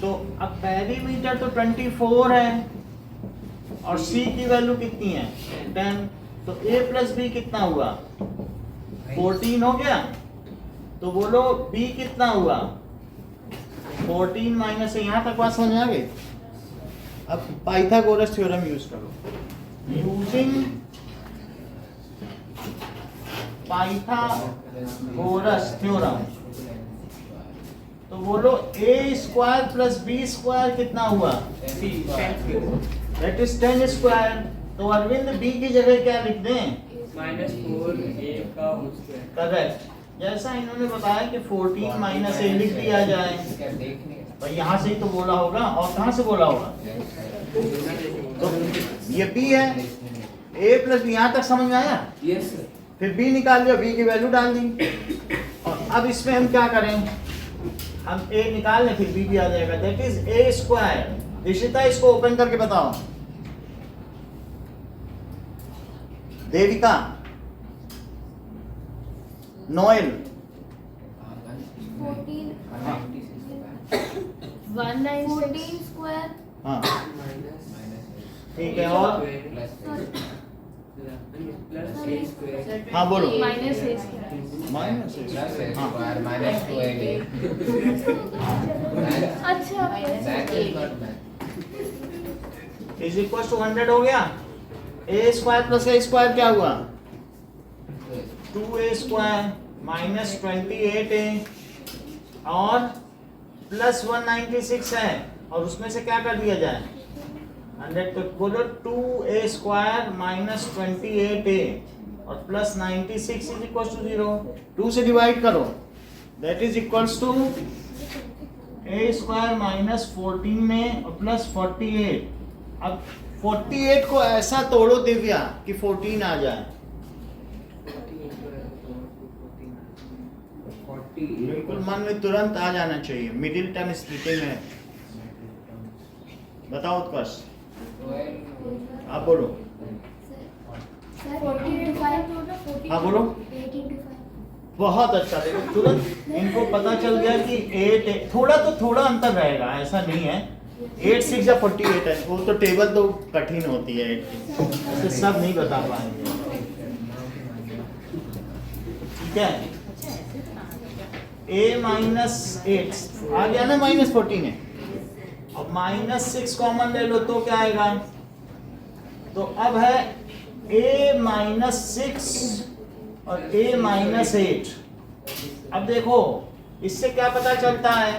तो अब पेरीमीटर तो 24 है और c की वैल्यू कितनी है 10, तो a प्लस बी कितना हुआ 14 हो गया, तो बोलो b कितना हुआ 14 माइनस, यहाँ तक बात समझ आ गई। अब पाइथागोरस थ्योरम यूज करो, यूजिंग पाइथागोरस थ्योरम, तो बोलो a square plus B square कितना हुआ, दैट इज 10 स्क्वायर, तो अरविंद b की जगह क्या लिख दें, -4a का होल स्क्वायर। करेक्ट, जैसा इन्होंने बताया कि 14 माइनस a लिख दिया जाए, तो यहाँ से ही तो बोला होगा, और कहाँ से बोला होगा, तो ये b है, a प्लस बी, यहाँ तक समझ में आया, यस सर। फिर b निकाल लिया, b की वैल्यू डाल दी, और अब इसमें हम क्या करें, हम a निकाल लें फिर b भी आ जाएगा, that is a square. Ishita इसको ओपन करके बताओ, देविका, नोएल, 14 स्क्वायर हाँ ठीक है, और प्लस a स्क्वायर। हाँ बोलो, माइनस ए माइनस अच्छा इज इक्वल टू 100 हो गया, a square plus a square क्या हुआ 2a स्क्वायर माइनस 28a और प्लस 196 है, और उसमें से क्या कर दिया जाए 100, तो बोलो 2a स्क्वायर माइनस 28a और प्लस 96 इज इक्वल टू 0। 2 से डिवाइड करो, that is equals to a square minus 14 में और प्लस 48। अब 48 को ऐसा तोड़ो दिव्या कि 14 आ जाए। बिल्कुल मन में तुरंत आ जाना चाहिए, मिडिल टर्म स्प्लिटिंग है। बताओ उत्कर्ष, आप बोलो। हाँ बोलो। बहुत अच्छा, देखो तुरंत इनको पता चल गया कि 8 थोड़ा अंतर रहेगा, ऐसा नहीं है। 8 6 या 48 है, वो तो टेबल तो कठिन होती है 8 की, तो सब नहीं बता पाएंगे। ठीक है, a माइनस 8 आ गया ना, माइनस 14 है, अब माइनस 6 कॉमन ले लो तो क्या आएगा, तो अब है a माइनस 6 और a माइनस 8। अब देखो इससे क्या पता चलता है,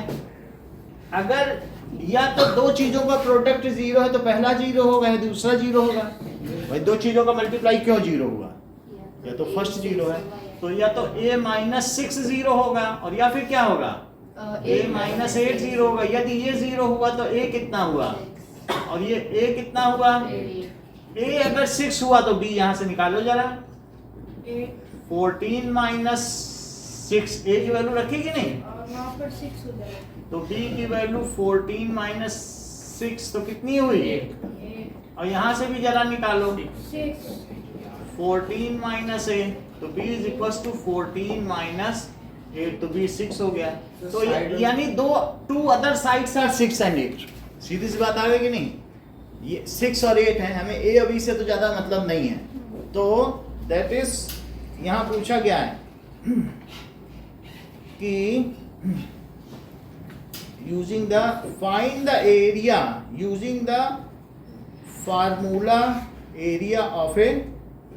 अगर या तो दो चीजों का प्रोडक्ट 0 है तो पहला 0 होगा या दूसरा 0 होगा। भाई दो चीजों का मल्टीप्लाई क्यों 0 हुआ, या तो फर्स्ट 0 है, तो या तो a माइनस 6 0 होगा, और या फिर क्या होगा a माइनस 8 0 होगा। यदि ये 0 हुआ तो a कितना हुआ, और ये a कितना हुआ, a अगर 6 हुआ तो b यहां से निकालो जरा। 14 माइनस 6, a की वैल्यू रखेगी नहीं, तो b की वैल्यू 14 माइनस 6 तो कितनी हुई, और यहां से भी जरा निकालो 14 माइनस a, तो b is equal to 14 minus 8, तो b 6 हो गया। तो यानी two other sides are 6 and 8। सीधी सी बात आ गई कि नहीं, ये 6 और 8 है, हमें a और b से तो ज्यादा मतलब नहीं है। तो दैट इज यहाँ पूछा गया है कि using the find the area using the formula area of a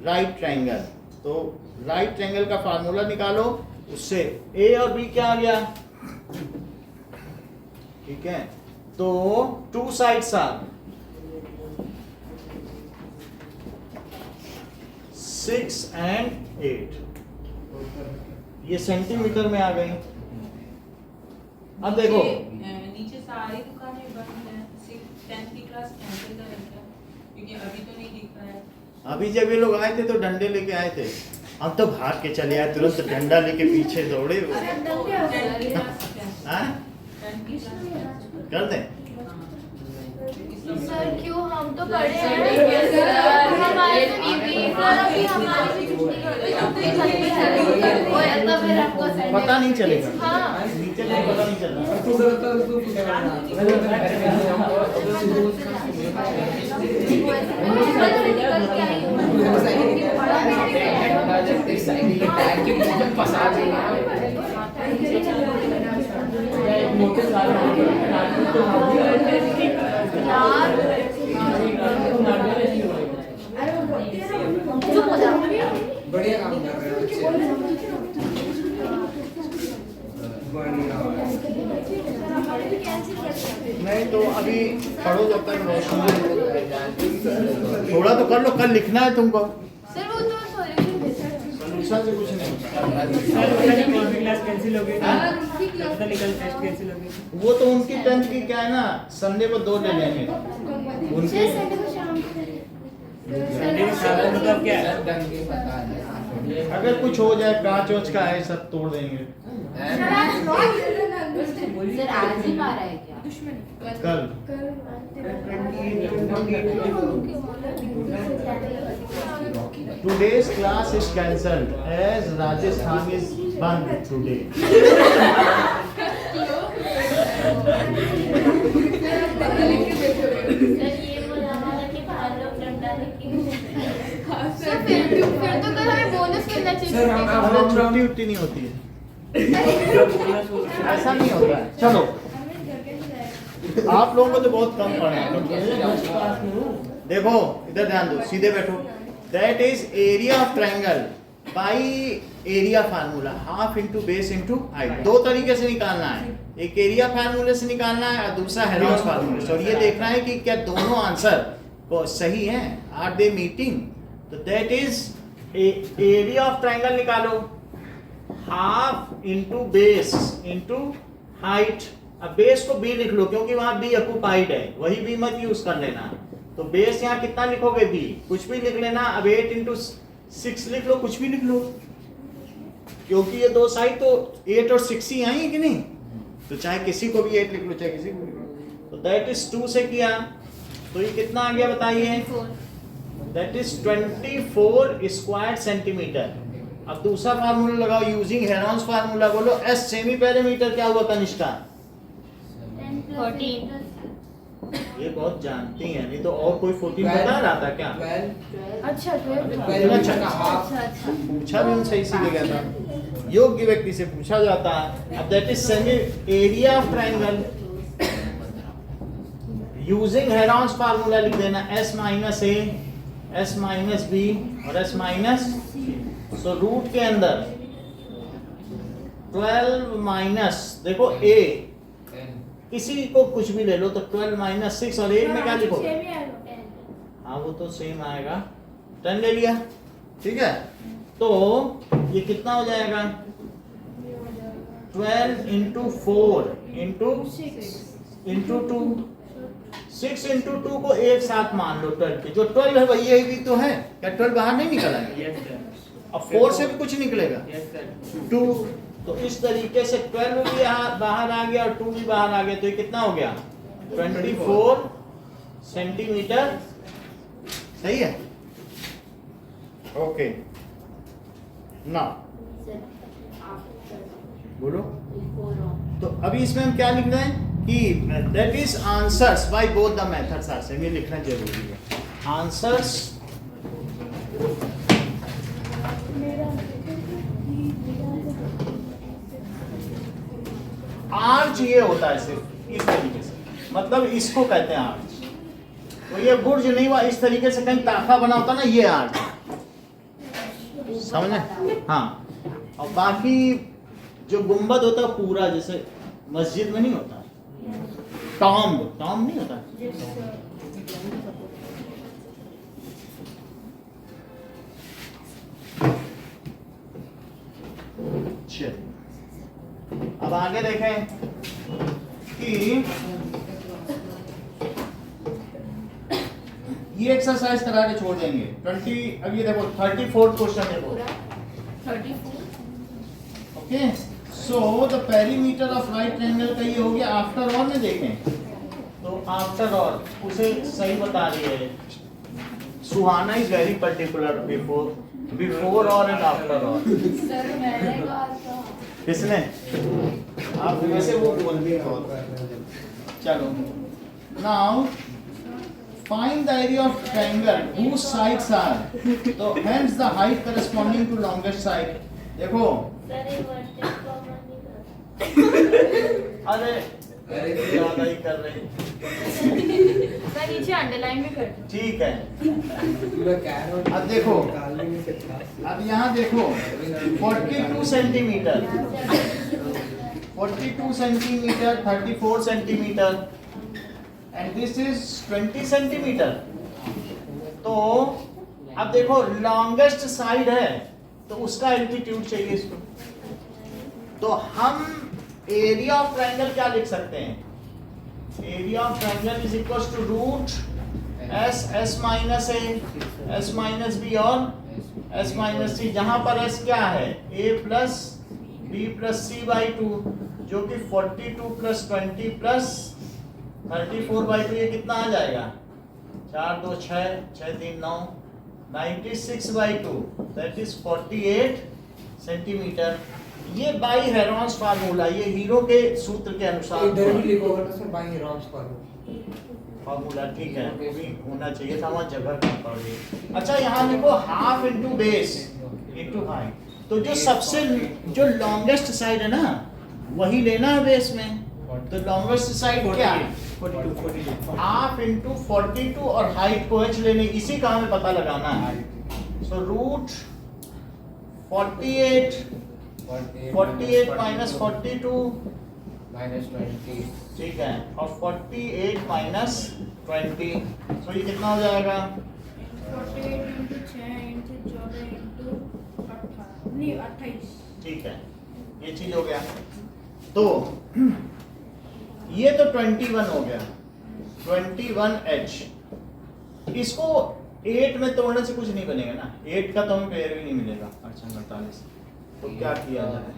right triangle। तो right triangle का फार्मूला निकालो, उससे a और b क्या आ गया, ठीक है। तो टू साइड्स आर 6 and 8, ये सेंटीमीटर में आ गई। अब देखो नीचे सारी दुकानें बंद हैं, सिर्फ 10th की क्लास कैंसिल करें क्या, क्योंकि अभी तो नहीं दिख रहा है। अभी जब ये लोग आए थे तो डंडे लेके आए थे, हम तो भाग के चले आए, तुरंत डंडा लेके पीछे दौड़े। हाँ? कर दें सर क्यों, हम तो पढ़े हैं, हमारे तो बीबी सर अभी हमारी भी छुट्टी कर दी, हम तो ये घर पे चले गए, और या तो फिर आपको संडे पता नहीं चलेगा, हाँ नीचे नहीं पता नहीं चलना। बढ़िया काम कर रहे हो, नहीं तो अभी पढ़ो जब तक रोशनी, थोड़ा तो कर लो, कल लिखना है तुमको। सर वो तो सॉल्यूशन देता है, सॉल्यूशन से कुछ नहीं कल क्लास कैंसिल हो गई, कल टेस्ट कैंसिल हो गई। वो तो उनकी 10th की क्या है ना, संडे को 2 ले लेंगे उनके। संडे को शाम को मतलब क्या है, दंगे बता दे। अगर कुछ हो जाए, कांच वोच का है, सब तोड़ देंगे सर आज ही मारा है क्या, कल। Today's class is cancelled as Rajasthan is banned today. Sir फिर तो कल हमें बोनस मिलना सर, हम चाहिए। अरे छुट्टी उट्टी नहीं होती है, ऐसा नहीं होता है। चलो आप लोगों को तो बहुत कम पढ़ा है। देखो इधर ध्यान दो, सीधे बैठो। That is area of triangle by area formula, half into base into height. दो तरीके से निकालना है, एक एरिया फार्मूले से निकालना है और दूसरा हेरोल्ड्स फार्मूले से, और ये देखना है कि क्या दोनों आंसर को सही हैं, आर दे मीटिंग। तो that is area of triangle निकालो, half into base into height. अब बेस को बी लिख लो क्योंकि वहां बी ऑक्युपाइड है, वही बी मत यूज कर लेना। तो बेस यहाँ कितना लिखोगे, बी, कुछ भी लिख लेना। अब 8 इंटू 6 लिख लो, कुछ भी लिख लो, क्योंकि ये दो साइड तो 8 और 6 ही आई है कि नहीं, तो चाहे किसी को भी 8 लिख लो, चाहे किसी को भी लिख लो। तो दैट इज 2 से किया तो ये कितना आ गया बताइए, दैट इज 24 स्क्वायर सेंटीमीटर। अब दूसरा फार्मूला लगाओ यूजिंग हेरोल्ड्स फार्मूला, बोलो एस सेमी पेरीमीटर क्या हुआ कनिष्ठा? 14। ये बहुत जानती हैं, नहीं तो और कोई 14 बता रहा था क्या? 12 अच्छा 12 12 का हाफ। पूछा भी उनसे इसीलिए गया था, योग्य व्यक्ति से पूछा जाता है। अब that is semi area of triangle using Harold's formula लिख देना, s माइनस ए, s माइनस बी और s माइनस। सो रूट के अंदर 12 माइनस, देखो a किसी को कुछ भी ले लो तो 12 माइनस 6 और 8 में क्या लिखोगे? हाँ वो तो सेम आएगा, 10 ले लिया, ठीक है। तो ये कितना हो जाएगा, 12 इंटू 4 इंटू 2, 6 इंटू 2 को एक साथ मान लो 12 के, जो 12 है वही यही भी तो है, क्या 12 बाहर नहीं निकल आएगा? यस सर, अब 4 से भी कुछ निकलेगा, यस सर। 2। तो इस तरीके से 12 भी बाहर आ गया और 2 भी बाहर आ गया, तो ये कितना हो गया, 24 सेंटीमीटर, सही है। ओके नाउ बोलो, तो अभी इसमें हम क्या लिख रहे हैं कि that is answers by both the methods are same, ये लिखना जरूरी है। आंसर्स आर्च ये होता है सिर्फ इस तरीके से, मतलब इसको कहते हैं आर्च। तो ये बुर्ज नहीं हुआ, इस तरीके से कहीं ताखा बना होता ना, ये आर्च, समझे? हाँ, और बाकी जो गुंबद होता है पूरा, जैसे मस्जिद में नहीं होता, टॉम नहीं होता। चलिए अब आगे देखें कि ये एक्सरसाइज करा के छोड़ देंगे 20। अब ये देखो 34 क्वेश्चन देखो, 34। Okay. So the perimeter of right triangle का ये हो गया। आफ्टर ऑल में देखें तो आफ्टर ऑल उसे सही बता रही है। सुहाना इज वेरी पर्टिकुलर बिफोर और एंड आफ्टर ऑल। सर मैंने कहा था। किसने? आप वैसे वो बोल भी बहुत। चलो now find the area of triangle whose sides are, तो hence the height corresponding to longest side। देखो अरे ज्यादा ही कर रहे, सर नीचे अंडरलाइन भी कर दो। ठीक है। पूरा कैरोट अब देखो, निकालने में कितना अब यहाँ देखो 42 centimetre, 42 centimetre, 34 centimetre and this is 20 centimetre. तो अब देखो लॉन्गेस्ट साइड है तो उसका एल्टीट्यूड चाहिए इसको। तो हम एरिया ऑफ ट्रायंगल क्या लिख सकते हैं? Area of triangle is equal to root s minus a, s minus B और एस माइनस सी, जहां पर एस क्या है, a plus b plus c by 2, जो कि 42 प्लस 20 प्लस 34 बाई 2, ये कितना आ जाएगा, 4 2 6 6 3 9, 96 बाई 2 दैट इज 48 सेंटीमीटर। ये बाई हेरोल्ड्स फार्मूला, ये हीरो के सूत्र के अनुसार इधर भी लिखोगे ना सर बाई हेरोल्ड्स फार्मूला, ठीक है, वो भी होना चाहिए था, वहाँ जगह कम पड़ गई। अच्छा यहाँ लिखो half into base into height, तो जो सबसे जो लॉन्गेस्ट साइड है ना वही लेना है बेस में। तो लॉन्गेस्ट साइड क्या है, 42 हाफ इंटू 42 और हाइट को h लेने, इसी का हमें पता लगाना है। सो रूट 48 माइनस 42 -20 ठीक है, और 48 माइनस 20 तो ये कितना हो जाएगा? 48 into 6 into 14 into 18 नहीं 28 ठीक है, ये चीज हो गया। तो ये तो 21 हो गया, 21H। इसको 8 में तोड़ने से कुछ नहीं बनेगा ना, 8 का तो हमें पेयर भी नहीं मिलेगा 48। तो क्या किया जाए?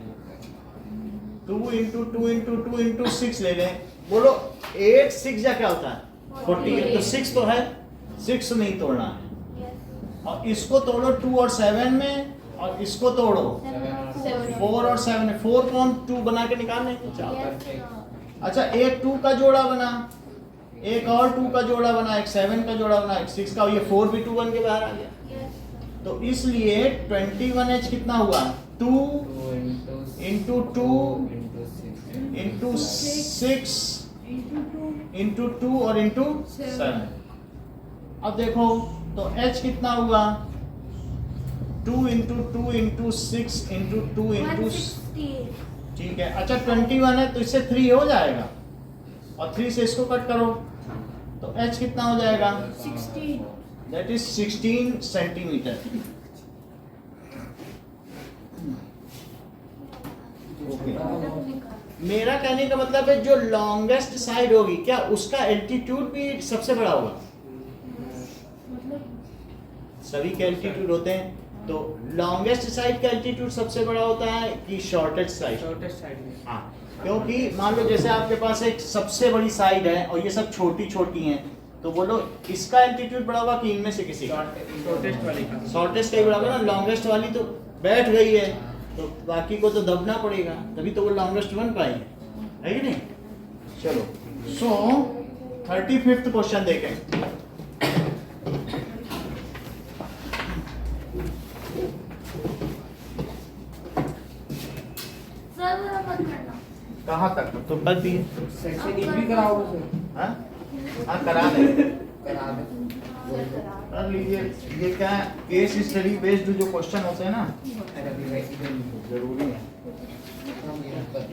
2 into 2 into 2 into 6 ले लें। बोलो 8 6 या क्या होता है? 48। तो 6 तो है, 6 नहीं तोड़ना है। और इसको तोड़ो 2 और 7 में, और इसको तोड़ो 4 और 7 में। 4 को हम 2 बना के निकाल लेंगे। अच्छा, एक 2 का जोड़ा बना, एक और 2 का जोड़ा बना, एक 7 का जोड़ा बना, एक 6 का, ये 4 भी 2 बन के बाहर आ गया। तो इसलिए 21H कितना हुआ? 2 into 2 into 6 into 2 और into 7। अब देखो तो H कितना हुआ? 2 into 2 into 6 into 2 into 168 ठीक है। अच्छा 21 है तो इससे 3 हो जाएगा, और 3 से इसको कट करो तो H कितना हो जाएगा? 16 दैट इज 16 सेंटीमीटर। मेरा कहने का मतलब है जो लॉन्गेस्ट साइड होगी, क्या उसका एल्टीट्यूड भी सबसे बड़ा होगा? सभी के एल्टीट्यूड होते हैं, तो लॉन्गेस्ट साइड का एल्टीट्यूड सबसे बड़ा होता है कि शॉर्टेस्ट साइड? शॉर्टेस्ट साइड में। हाँ, क्योंकि मान लो जैसे आपके पास एक सबसे बड़ी साइड है और ये सब छोटी छोटी हैं, तो बोलो इसका एल्टीट्यूड बड़ा होगा कि इनमें से किसी का? शॉर्टेस्ट वाली का। शॉर्टेस्ट का ही बड़ा होगा ना। लॉन्गेस्ट वाली तो बैठ गई है, तो बाकी को तो दबना पड़ेगा, तभी तो वो लॉन्गेस्ट बन पाएगी, है कि नहीं? चलो, सो 35th क्वेश्चन देखें। सर मेरा मत करना। कहाँ तक? तो कर दिए। सेक्शन ई भी कराओगे सर? हाँ हाँ, करा दें, करा दे। कर लीजिए। ये क्या केस स्टडी बेस्ड जो क्वेश्चन होते हैं ना, अरे अभी वैसे ही जरूरी है। हम ये कर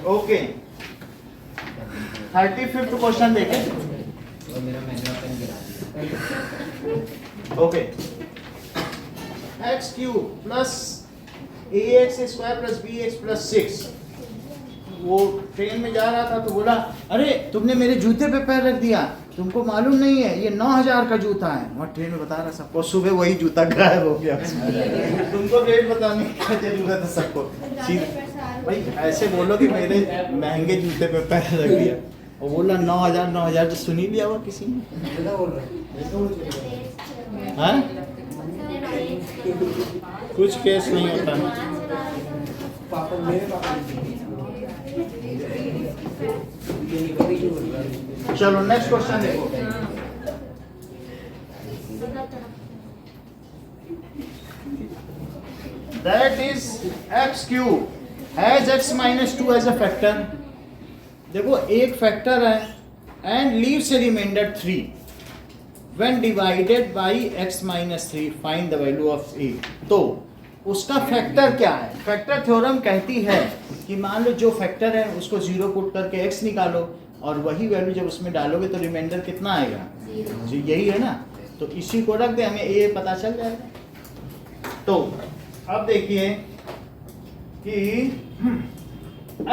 ओके, 35th क्वेश्चन देखें। और मेरा मैनुअल पेन गिरा दिया। Okay, x cube plus ax square plus bx plus 6। वो ट्रेन में जा रहा था तो बोला, अरे तुमने मेरे जूते पे पैर रख दिया, तुमको मालूम नहीं है ये 9000 का जूता है। वहाँ ट्रेन में बता रहा सबको, सुबह वही जूता गायब हो गया। तुमको रेट बताने की जरूरत है सबको। भाई ऐसे बोलो कि मेरे महंगे जूते पे पैर रख दिया, वो बोला 9000 तो सुन ही लिया हुआ किसी ने। कितना बोल रहे हैं? हाँ, कुछ केस नहीं होता। पापा मेरे पापा ये निकली क्यों बोल रहा है? चलो नेक्स्ट क्वेश्चन देखो। That is x cube has x minus 2 as a factor। देखो एक फैक्टर है and leaves a remainder 3 when divided by x minus 3 find the value of a। तो उसका फैक्टर क्या है? फैक्टर थ्योरम कहती है कि मान लो जो फैक्टर है उसको 0 पुट करके x निकालो, और वही वैल्यू जब उसमें डालोगे तो रिमाइंडर कितना आएगा? जी यही है ना, तो इसी को रख दे, हमें a पता चल जाएगा। तो अब देखिए कि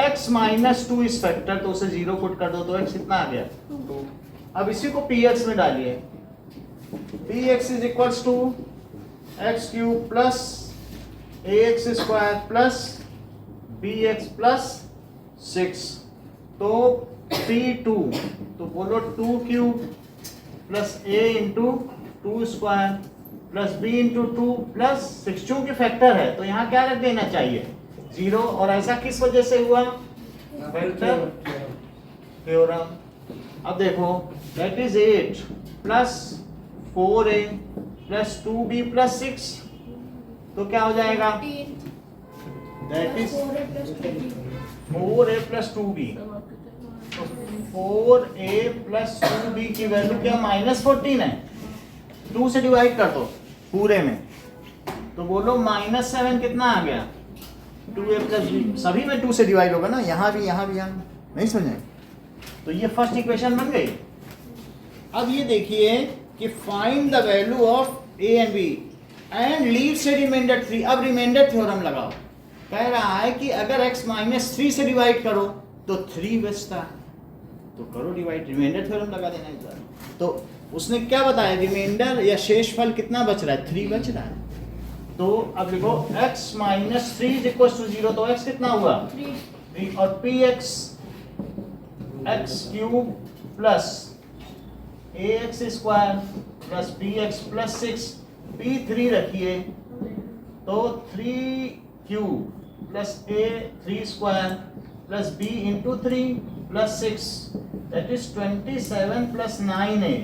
x माइनस 2 इस फैक्टर, तो उसे 0 पुट कर दो तो x कितना आ गया? 2। अब इसी को px में डालिए, px is equals to X cube plus ax square plus bx plus 6। तो p2, तो बोलो 2 cube plus a into 2 square plus b into 2 plus 6। चूंकि फैक्टर है तो यहाँ क्या रख देना चाहिए? 0। और ऐसा किस वजह से हुआ? Factor theorem. अब देखो that is 8 plus 4a plus 2b plus 6, तो क्या हो जाएगा? That is 4a plus 2b। तो 4a प्लस 2b की वैल्यू क्या? -14 है। 2 से डिवाइड कर दो पूरे में, तो बोलो -7 कितना आ गया 2a प्लस b, सभी में 2 से डिवाइड होगा ना, यहाँ भी यहाँ भी यहाँ भी। नहीं समझे? तो ये फर्स्ट इक्वेशन बन गई। अब ये देखिए कि find the value of a and b and leave से रिमाइंडर 3। अब रिमाइंडर थ्योरम लगाओ। कह रहा है कि अगर x -3 से डिवाइड करो तो 3 बचता है, तो करो डिवाइड, रिमाइंडर थ्योरम लगा देना इस बार। तो उसने क्या बताया, रिमाइंडर या शेषफल कितना बच रहा है, 3 बच रहा है। तो अब देखो x -3 = 0, तो x कितना हुआ 3, और px x³ plus ax² plus bx plus 6, p3 रखिए तो 3³ plus a3² plus b into 3 plus 6, that is 27 plus 9a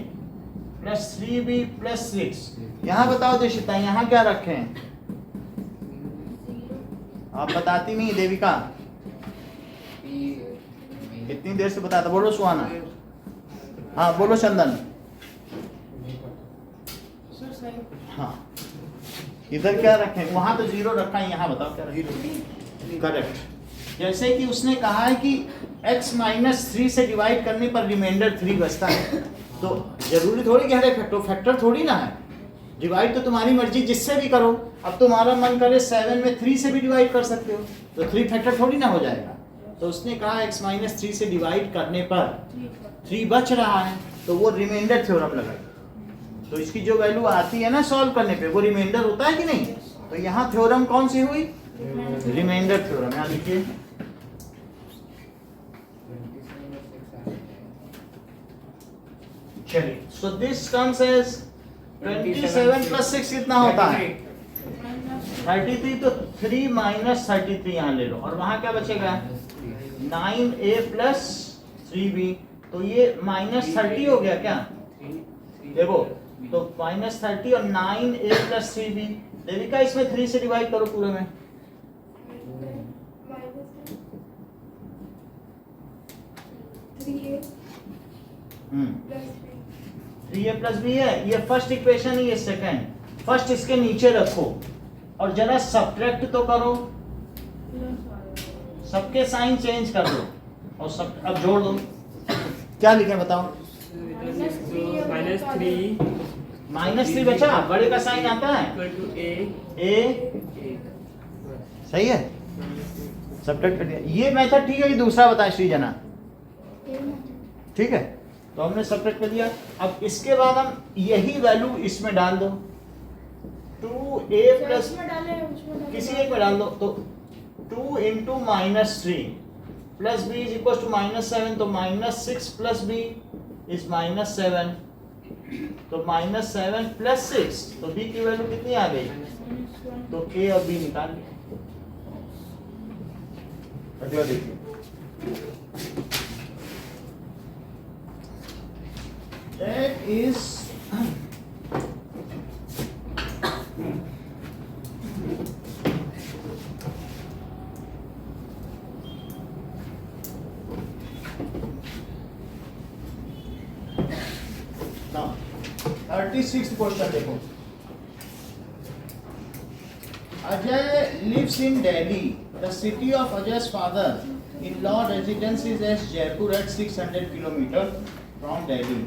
plus 3b plus 6। यहाँ बताओ दीक्षिता, यहाँ क्या रखे हैं? आप बताती नहीं देविका, इतनी देर से बताता। बोलो सुहाना। हाँ बोलो चंदन। हाँ इधर क्या रखे? वहां तो 0 रखा है, यहाँ बताओ क्या रखे? करेक्ट। जैसे कि उसने कहा है कि x -3 से डिवाइड करने पर रिमाइंडर 3 बचता है, तो जरूरी थोड़ी गहरे फैक्टर थोड़ी ना है, डिवाइड तो तुम्हारी मर्जी जिससे भी करो। अब तुम्हारा मन करे 7 में 3 से भी डिवाइड कर सकते हो, तो 3 फैक्टर थोड़ी ना हो जाएगा। तो उसने कहा x -3 से डिवाइड करने पर 3 बच रहा है, तो वो रिमाइंडर थ्योरम लगाई। तो इसकी जो वैल्यू आती है ना सॉल्व करने पे, वो रिमाइंडर होता है कि नहीं? तो यहाँ थ्योरम कौन सी हुई? Remainder theorem. यहाँ लिखिए चलिए, so this comes as 27 plus 6 कितना होता है 33। तो 3 - 33 यहाँ ले लो, और वहां क्या बचेगा 9a प्लस 3b। तो ये -30 हो गया क्या? देखो तो -30 और 9a प्लस 3b। देविका इसमें 3 से डिवाइड करो पूरे में। -3a 3a प्लस b है, ये फर्स्ट इक्वेशन ही है। सेकंड फर्स्ट इसके नीचे रखो और जरा सब्ट्रैक्ट तो करो, सबके साइन चेंज कर दो और सब अब जोड़ दो। क्या लिखे बताओ? -3 बचा, बड़े का साइन आता है a, सही है, सब्ट्रैक्ट कर दिया। ये मेथड ठीक है कि दूसरा बताएं सृजना? ठीक है, तो हमने सब्ट्रैक्ट कर दिया। अब इसके बाद हम यही वैल्यू इसमें डाल दो, 2a प्लस किसी एक में डाल दो। तो 2 into -3 plus b is equal to -7, तो -6 प्लस b इज -7, तो -7 प्लस 6, तो b की वैल्यू कितनी आ गई? तो a और b निकाल लिया। अगला देखिए, that is now 36th question देखो। Ajay lives in Delhi. The city of Ajay's father-in-law residence is as Jaipur at 600 km from Delhi.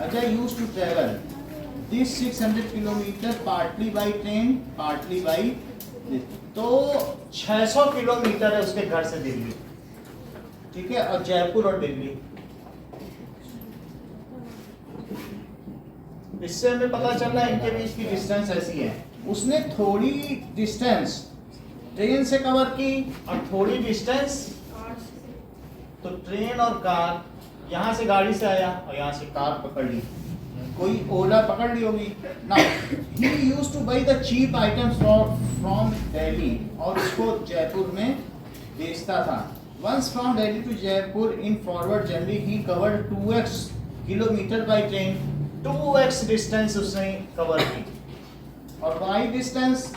Ajay used to travel this 600 km partly by train, partly by तो 600 kilometre है उसके घर से दिल्ली, ठीक है, और जयपुर और दिल्ली। इससे हमें पता चल रहा है इनके बीच की डिस्टेंस ऐसी है। उसने थोड़ी डिस्टेंस ट्रेन से कवर की और थोड़ी डिस्टेंस, तो ट्रेन और कार, यहाँ से गाड़ी से आया और यहाँ से कार पकड़ ली, कोई ओला पकड़ ली होगी ना। He used to buy the cheap items from Delhi, और उसको जयपुर में बेचता था। Once from Delhi to Jaipur in forward journey he covered 2x kilometre by train. 2x distance उसने कवर की, और y डिस्टेंस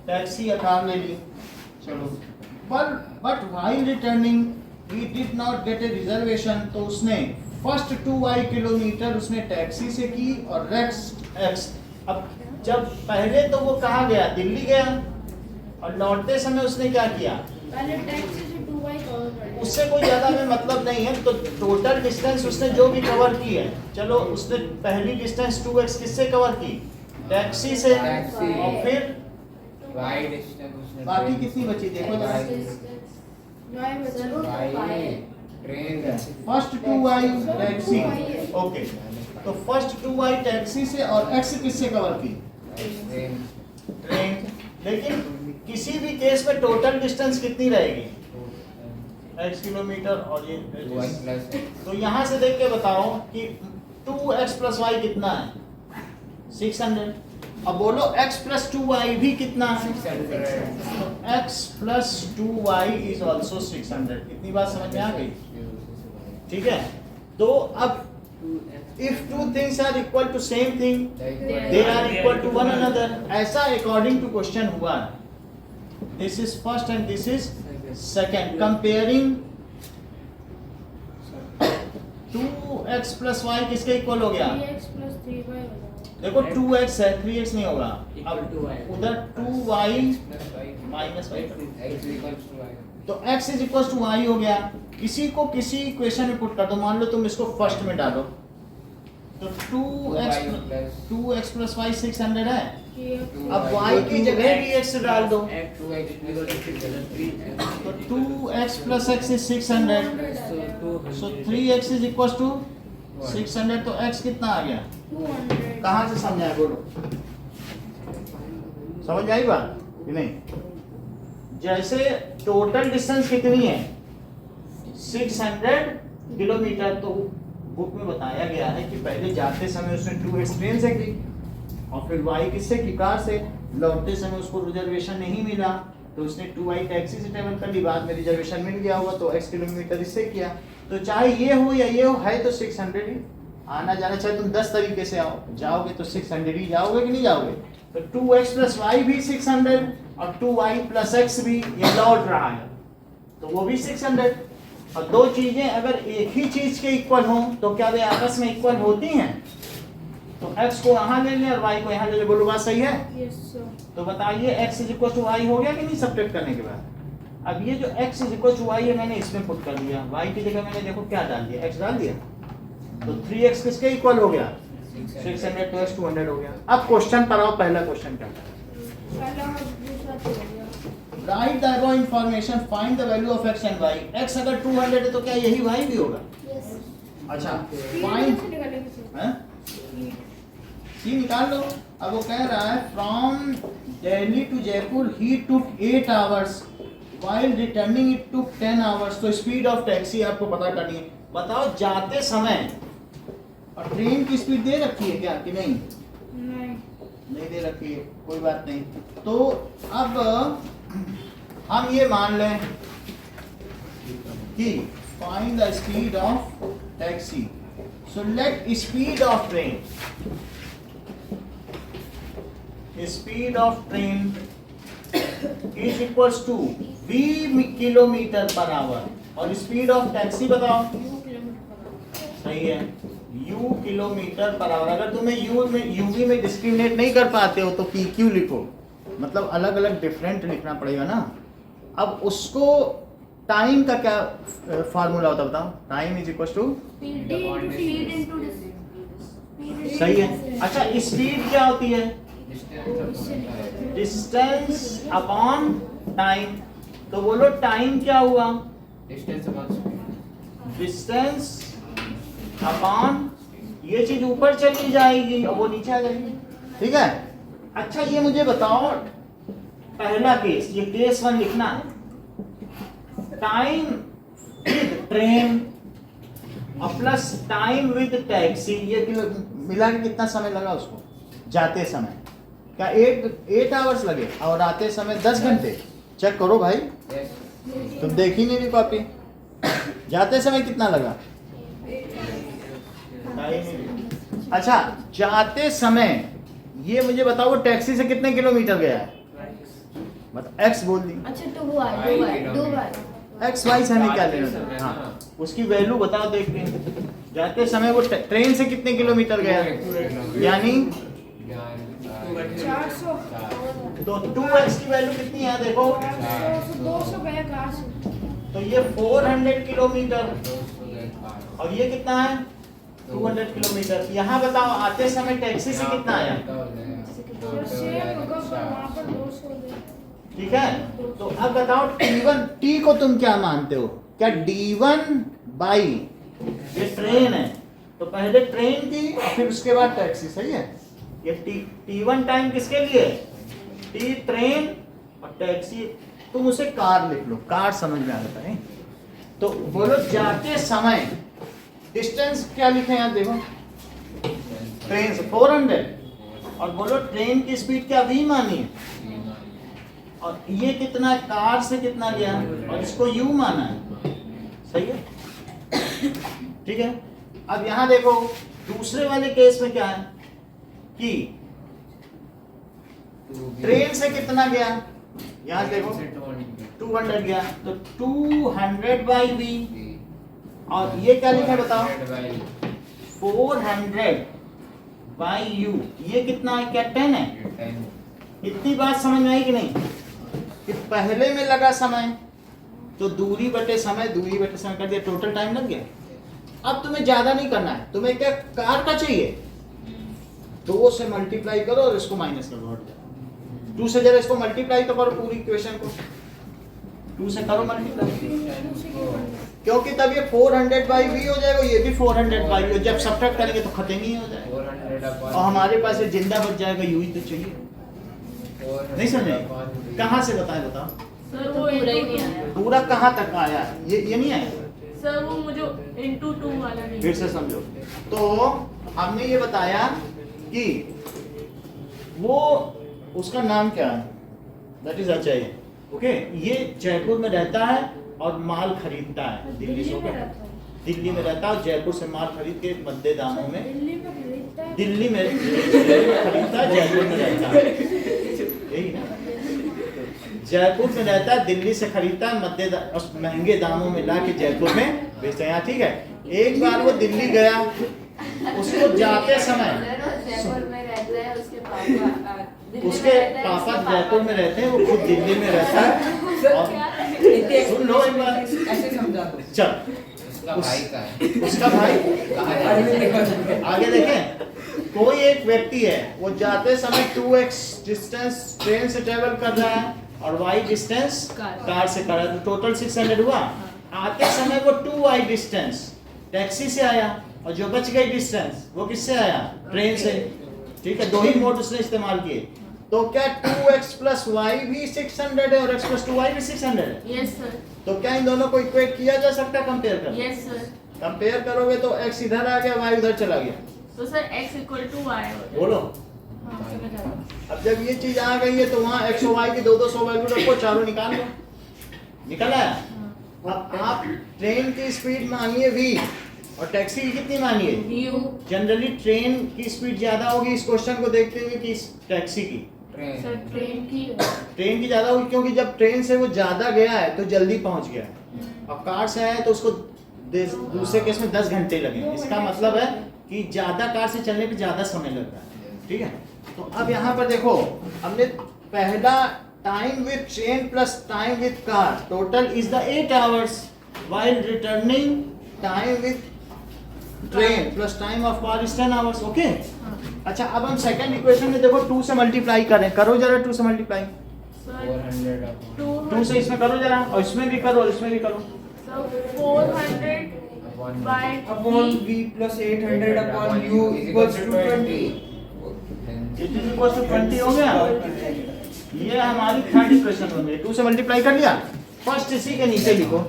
टैक्सी या कार ले ली। चलो, but while returning he did not get a reservation, तो उसने फर्स्ट 2y किलोमीटर उसने टैक्सी से की और नेक्स्ट x। अब जब पहले तो वो कहाँ गया, दिल्ली गया, और लौटते समय उसने क्या किया, पहले टैक्सी से 2y कवर कर लिया। उससे कोई ज्यादा में मतलब नहीं है। तो टोटल डिस्टेंस उसने जो भी कवर की है, चलो उसने पहली डिस्टेंस 2x किससे कवर की, टैक्सी से, टैक्सी। और फिर वाई डिस्टेंस उसने बाकी ट्रेन- कितनी बची देखो जरा। y बचा। Y train first 2y taxi, okay, तो फर्स्ट 2y टैक्सी से और x किससे कवर की, ट्रेन ट्रेन। लेकिन किसी भी केस में टोटल डिस्टेंस कितनी रहेगी, x किलोमीटर, और ये वाई प्लस तो यहाँ से देख के बताओ कि 2x प्लस वाई कितना है, 600। अब बोलो x प्लस 2y भी कितना है, 600 x plus 2y is also 600। इतनी बात समझ में आ गई, ठीक है। तो अब if two things are equal to same thing, they are equal to one another, ऐसा according to question हुआ है। This is first and this is second. Comparing 2x plus y किसके इक्वल हो गया, 3x plus 3y हो जाएगा। देखो 2x है, 3x नहीं होगा। Equal अब to y. उधर 2y plus Y minus Y, x equals to Y तो x is equal to y हो गया। इसी को किसी इक्वेशन में पुट कर दो, मान लो तुम इसको फर्स्ट में डालो, तो 2x प्लस y 600 है। अब y की जगह भी x डाल दो, तो 2x plus x is 600, so 3x is equal to 600, तो x कितना आ गया, 200। कहाँ से समझाए बोलो, समझ आई बात कि नहीं। जैसे टोटल डिस्टेंस कितनी है, 600 किलोमीटर, तो बुक में बताया गया है कि पहले जाते समय उसने 2x ट्रेन से की, और फिर y किससे की, कार से। लौटते समय उसको रिजर्वेशन नहीं मिला, तो उसने 2y टैक्सी से ट्रेवल कर ली, बाद में रिजर्वेशन मिल गया होगा, तो x किलोमीटर इससे किया। तो चाहे ये हो या ये हो, है तो 600 ही। आना जाना चाहे तुम 10 तरीके से आओ, जाओगे तो 600 ही जाओगे कि नहीं जाओगे। तो 2x प्लस वाई भी 600, और 2y प्लस x भी ये लौट रहा है, तो वो भी 600। और दो चीजें अगर एक ही चीज के इक्वल हों तो क्या वे आपस में इक्वल होती हैं, तो x को यहाँ ले लें और y को यहाँ ले लें, बोलो बात सही है। Yes, sir. तो बताइए x is equal to Y हो गया कि नहीं सब्ट्रैक्ट करने के बाद। अब ये जो x is equal to Y है, मैंने इसमें पुट कर दिया, y की जगह मैंने देखो क्या डाल दिया, x डाल दिया, तो 3x किसके इक्वल हो गया, 600 तो x 200 हो गया। अब क्वेश्चन पर आओ, पहला क्वेश्चन क्या है, पहला और दूसरा तो हो गया। Right the above information, find the value of x and y। x अगर 200 है तो क्या यही y भी होगा, Yes. अच्छा Speed फाइंड कैसे निकालेंगे sir? हैं, Speed. सी निकाल लो। अब वो कह रहा है from Delhi to Jaipur he took 8 hours while returning it took 10 hours. तो स्पीड ऑफ टैक्सी आपको पता करनी है। बताओ जाते समय, और ट्रेन की स्पीड दे रखी है क्या कि नहीं, नहीं। नहीं दे रखी है, कोई बात नहीं। तो अब हम ये मान लें कि find the speed of taxi, so let speed of train, speed of train is equals to v kilometre per hour, और स्पीड ऑफ टैक्सी बताओ, 2 किलोमीटर सही है, u किलोमीटर पर आवर। अगर तुम्हें u में uv में डिस्क्रिमिनेट नहीं कर पाते हो तो pq लिखो, मतलब अलग अलग डिफरेंट लिखना पड़ेगा ना। अब उसको टाइम का क्या फार्मूला होता है बताओ, time is equal to, speed into distance. सही है। अच्छा स्पीड क्या होती है, डिस्टेंस अपॉन टाइम। तो बोलो टाइम क्या हुआ, distance upon speed distance upon, ये चीज ऊपर चली जाएगी और वो नीचे आ जाएगी, ठीक है। अच्छा ये मुझे बताओ, पहला केस, ये केस 1 लिखना है, टाइम विद ट्रेन और प्लस टाइम विद टैक्सी, ये मिला के कितना समय लगा उसको जाते समय, क्या 8 आवर्स लगे और आते समय 10 घंटे। चेक करो भाई, यस तुम देख ही नहीं रही कॉपी, जाते समय कितना लगा, अच्छा जाते समय ये मुझे बताओ वो टैक्सी से कितने किलोमीटर गया है, मतलब x बोल दी, अच्छा तो वो है 2 बार x y से हमें क्या लेना, हाँ उसकी वैल्यू बताओ देख के। जाते समय वो ट्रेन से कितने किलोमीटर गया, यानी 400 तो 2x की वैल्यू कितनी है देखो, 200 गया कार से। तो ये 400 किलोमीटर और ये कितना है 200 किलोमीटर। यहाँ बताओ आते समय टैक्सी से कितना आया, सर सेम होगा पर वहाँ पर 200 गया। ठीक है। तो अब बताओ T1 T को तुम क्या मानते हो, क्या D1 बाई ये ट्रेन है तो पहले ट्रेन की और फिर उसके बाद टैक्सी, सही है। ये T1 टाइम किसके लिए, T ट्रेन और टैक्सी, तुम उसे कार लिख लो, कार समझ में आ जाता है। तो बोलो जाते समय डिस्टेंस क्या लिखे यहाँ देखो, ट्रेन से 400 और बोलो ट्रेन की स्पीड क्या v मानी है और ये कितना कार से कितना गया और इसको u माना है, सही है, ठीक है। अब यहाँ देखो दूसरे वाले केस में क्या है कि ट्रेन से कितना गया, यहाँ देखो 200 गया तो 200 बाई v और ये क्या लिखा बताओ 400 बाई u, ये कितना है, क्या 10 है। इतनी बात समझ में आई कि नहीं कि पहले में लगा समय तो दूरी बटे समय कर दिया, टोटल टाइम लग गया। अब तुम्हें ज्यादा नहीं करना है, तुम्हें क्या कार का चाहिए, 2 से मल्टीप्लाई करो और इसको माइनस करो, हट जाओ 2 से जरा इसको मल्टीप्लाई तो करो पूरी इक्वेशन को, 2 से करो मल्टीप्लाई, क्योंकि तब ये 400 बाई v हो जाएगा, ये भी 400 बाई v, जब सब्ट्रैक्ट करेंगे तो खत्म ही हो जाएगा और हमारे पास ये जिंदा बच जाएगा, यू ही तो चाहिए। नहीं समझे, कहाँ से बताए बताओ सर वो पूरा ही नहीं आया पूरा कहाँ तक आया, ये नहीं आया सर, वो मुझे into 2 वाला नहीं। फिर से समझो। तो हमने ये बताया कि वो उसका नाम क्या है, दैट इज अजय, ओके। ये जयपुर में रहता है और माल खरीदता है दिल्ली से, दिल्ली में रहता है और जयपुर से माल खरीद के मध्य दामों में, दिल्ली में खरीदता है, जयपुर में रहता है, यही ना, जयपुर में रहता है, दिल्ली से खरीदता है, महंगे दामों में ला के जयपुर में बेचता है यहाँ, ठीक है। एक बार वो दिल्ली गया, उसको जाते समय जयपुर में रहता है, उसके पापा जयपुर में रहते हैं, वो खुद दिल्ली में रहता है। सुन लो एक बार, ऐसे समझा दो। चल उसका भाई का है, उसका भाई आगे देखें, कोई एक व्यक्ति है वो जाते समय 2x डिस्टेंस ट्रेन से ट्रेवल कर रहा है और y डिस्टेंस कार से कर रहा है, तो टोटल 600 हुआ। आते समय वो 2y डिस्टेंस टैक्सी से आया और जो बच गई डिस्टेंस वो किससे आया, ट्रेन से, ठीक है। 2 ही मोड उसने इस्तेमाल किए, तो क्या 2x प्लस y भी 600 है और x प्लस 2y भी 600 है, यस सर, तो क्या इन दोनों को इक्वेट किया जा सकता है, कंपेयर कर, यस सर। कंपेयर करोगे तो x इधर आ गया, y उधर चला गया, तो sir x equal to y हो जाएगा। बोलो। हाँ, समझ आ गया। अब जब ये चीज आ गई है तो वहाँ x और y की 200 वैल्यू रखो, चारों निकाल लो, निकल आया। अब आप ट्रेन की स्पीड मानिए v और टैक्सी की कितनी मानिए u। जनरली ट्रेन की स्पीड ज्यादा होगी इस क्वेश्चन को देखते हुए कि टैक्सी की, सर ट्रेन की ज्यादा होगी क्योंकि जब ट्रेन से वो ज्यादा गया है तो जल्दी पहुंच गया है और कार से आया है तो उसको दूसरे केस में 10 घंटे लगे, इसका मतलब है कि ज्यादा कार से चलने पे ज्यादा समय लग रहा है, ठीक है। तो अब यहाँ पर देखो हमने पहला time with train plus time with car total is the 8 hours while returning time with train plus time of car is 10 hours, okay. अच्छा अब हम सेकंड इक्वेशन में देखो 2 से मल्टीप्लाई करें, करो जरा 2 से मल्टीप्लाई, 2 से इसमें करो जरा और इसमें भी करो और इसमें भी करो, 400 by upon v plus 800 upon u equals to 20। It is equal to 20 हो गया। ये हमारी थर्ड इक्वेशन बन गई, 2 से मल्टीप्लाई कर लिया, फर्स्ट इसी के नीचे लिखो,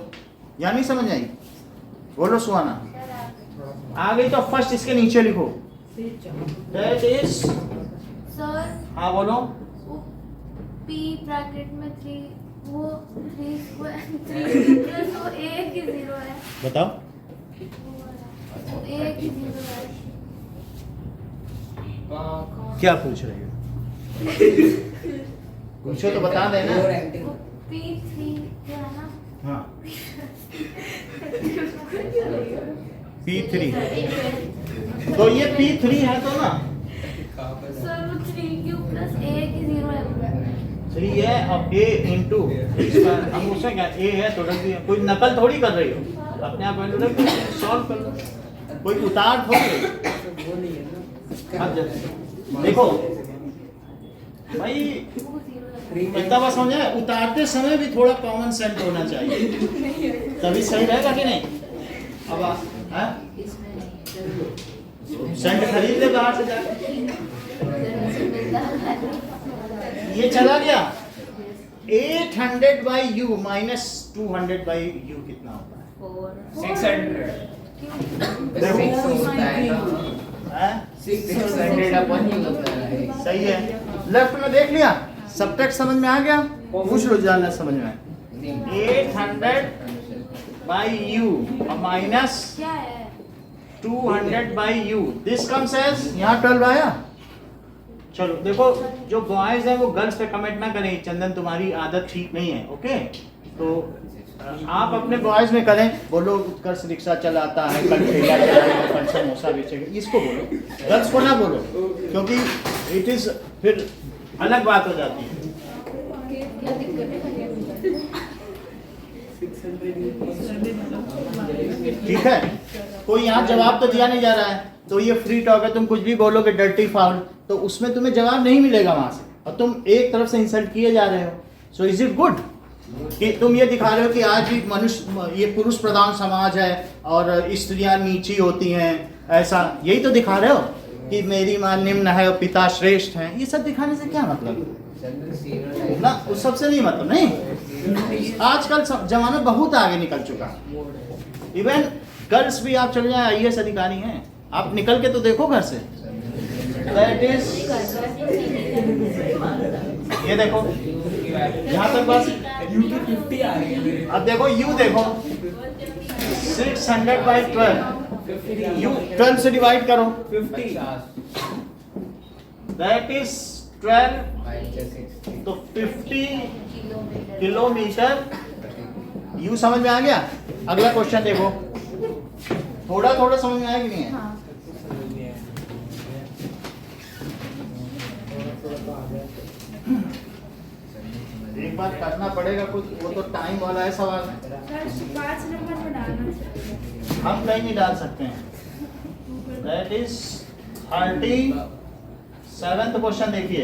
या नहीं समझ आई, बोलो सुहाना आ गई तो फर्स्ट इसके नीचे लिखो, दैट इज सर हाँ बोलो p ब्रैकेट में 3 वो 3 स्क्वायर 3 प्लस वो a की 0 है, बताओ वो a की 0 है। क्या पूछ रहे हो, पूछो तो बता देना। वो p3 क्या है ना, हाँ P3 तो ये P3 है तो ना, सर वो 3 क्यों प्लस ए की 0 है। सही है। अब a इंटू हम उसमें क्या a है तो रख दिया, कोई नकल थोड़ी कर रही हो, अपने आप वैल्यू रख दिया, सॉल्व कर लो, कोई उतार थोड़ी। वो नहीं है ना अब देखो भाई इतना बात समझे, उतारते समय भी थोड़ा कॉमन सेंस होना चाहिए, तभी सही रहेगा कि नहीं। अब सेंट खरीद ले बाहर से जाकर, ये चला गया 800 by you minus 200 by you कितना होता है? 600 हैं? 600 अपन ही होता है। सही है। लेफ्ट में देख लिया, सबटेक्स्ट समझ में आ गया, पूछ लो जानना समझ में। 800 बाई यू माइनस क्या है? 200 by U, this comes as, यहाँ 12 आया। चलो देखो, जो बॉयज हैं वो गर्ल्स पे कमेंट ना करें, चंदन तुम्हारी आदत ठीक नहीं है, ओके। तो आप अपने बॉयज में करें, बोलो उत्कर्ष रिक्शा चलाता है, कल ठेला चलाएगा, कल समोसा बेचेगा, इसको बोलो, गर्ल्स को ना बोलो, क्योंकि इट इज फिर अलग बात हो जाती है। क्या दिक्कत है? ठीक है, कोई यहाँ जवाब तो दिया नहीं जा रहा है, तो ये फ्री टॉक है, तुम कुछ भी बोलोगे डर्टी फाउल, तो उसमें तुम्हें जवाब नहीं मिलेगा वहां से, और तुम एक तरफ से इंसल्ट किए जा रहे हो। सो इज इट गुड कि तुम ये दिखा रहे हो कि आज भी मनुष्य, ये पुरुष प्रधान समाज है और स्त्रियां नीची होती हैं, ऐसा यही तो दिखा रहे हो कि मेरी माँ निम्न है और पिता श्रेष्ठ है, ये सब दिखाने से क्या मतलब ना, उस सबसे नहीं मतलब नहीं। आजकल जमाना बहुत आगे निकल चुका है, इवन गर्ल्स भी आप चले जाए IAS अधिकारी हैं, आप निकल के तो देखो घर से, दैट इज, ये देखो यहाँ तक बस YouTube 50 आ रही है। अब देखो यू देखो 600 बाई 12, यू 12 से डिवाइड करो, 50 दैट इज 12, तो 50 किलोमीटर। यू समझ में आ गया। अगला क्वेश्चन देखो, थोड़ा थोड़ा समझ में आया कि नहीं है? हाँ। एक बार करना पड़ेगा कुछ, वो तो टाइम वाला है सवाल, सर 5 नंबर में डालना चाहिए। हम कहीं नहीं डाल सकते हैं। दैट इज 37th क्वेश्चन देखिए,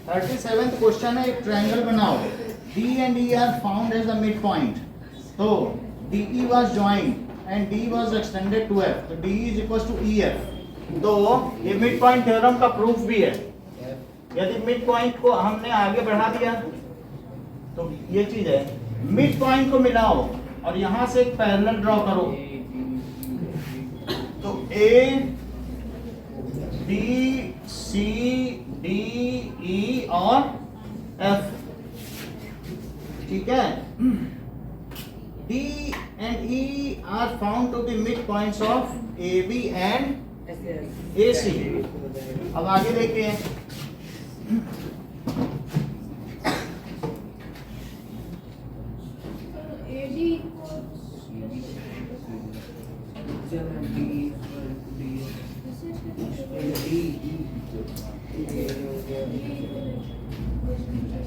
37th क्वेश्चन है, एक ट्रायंगल बनाओ, D and E are found as the midpoint, तो DE was joined and D was extended to F, तो DE is equals to EF, तो ये मिड पॉइंट थ्योरम का proof भी है। यदि मिड पॉइंट को हमने आगे बढ़ा दिया तो ये चीज है, मिड पॉइंट को मिलाओ और यहां से एक पैरेलल ड्रॉ करो, तो A B C D E और F, ठीक है। D and E are found to be midpoints of AB and AC। अब आगे देखिए, AD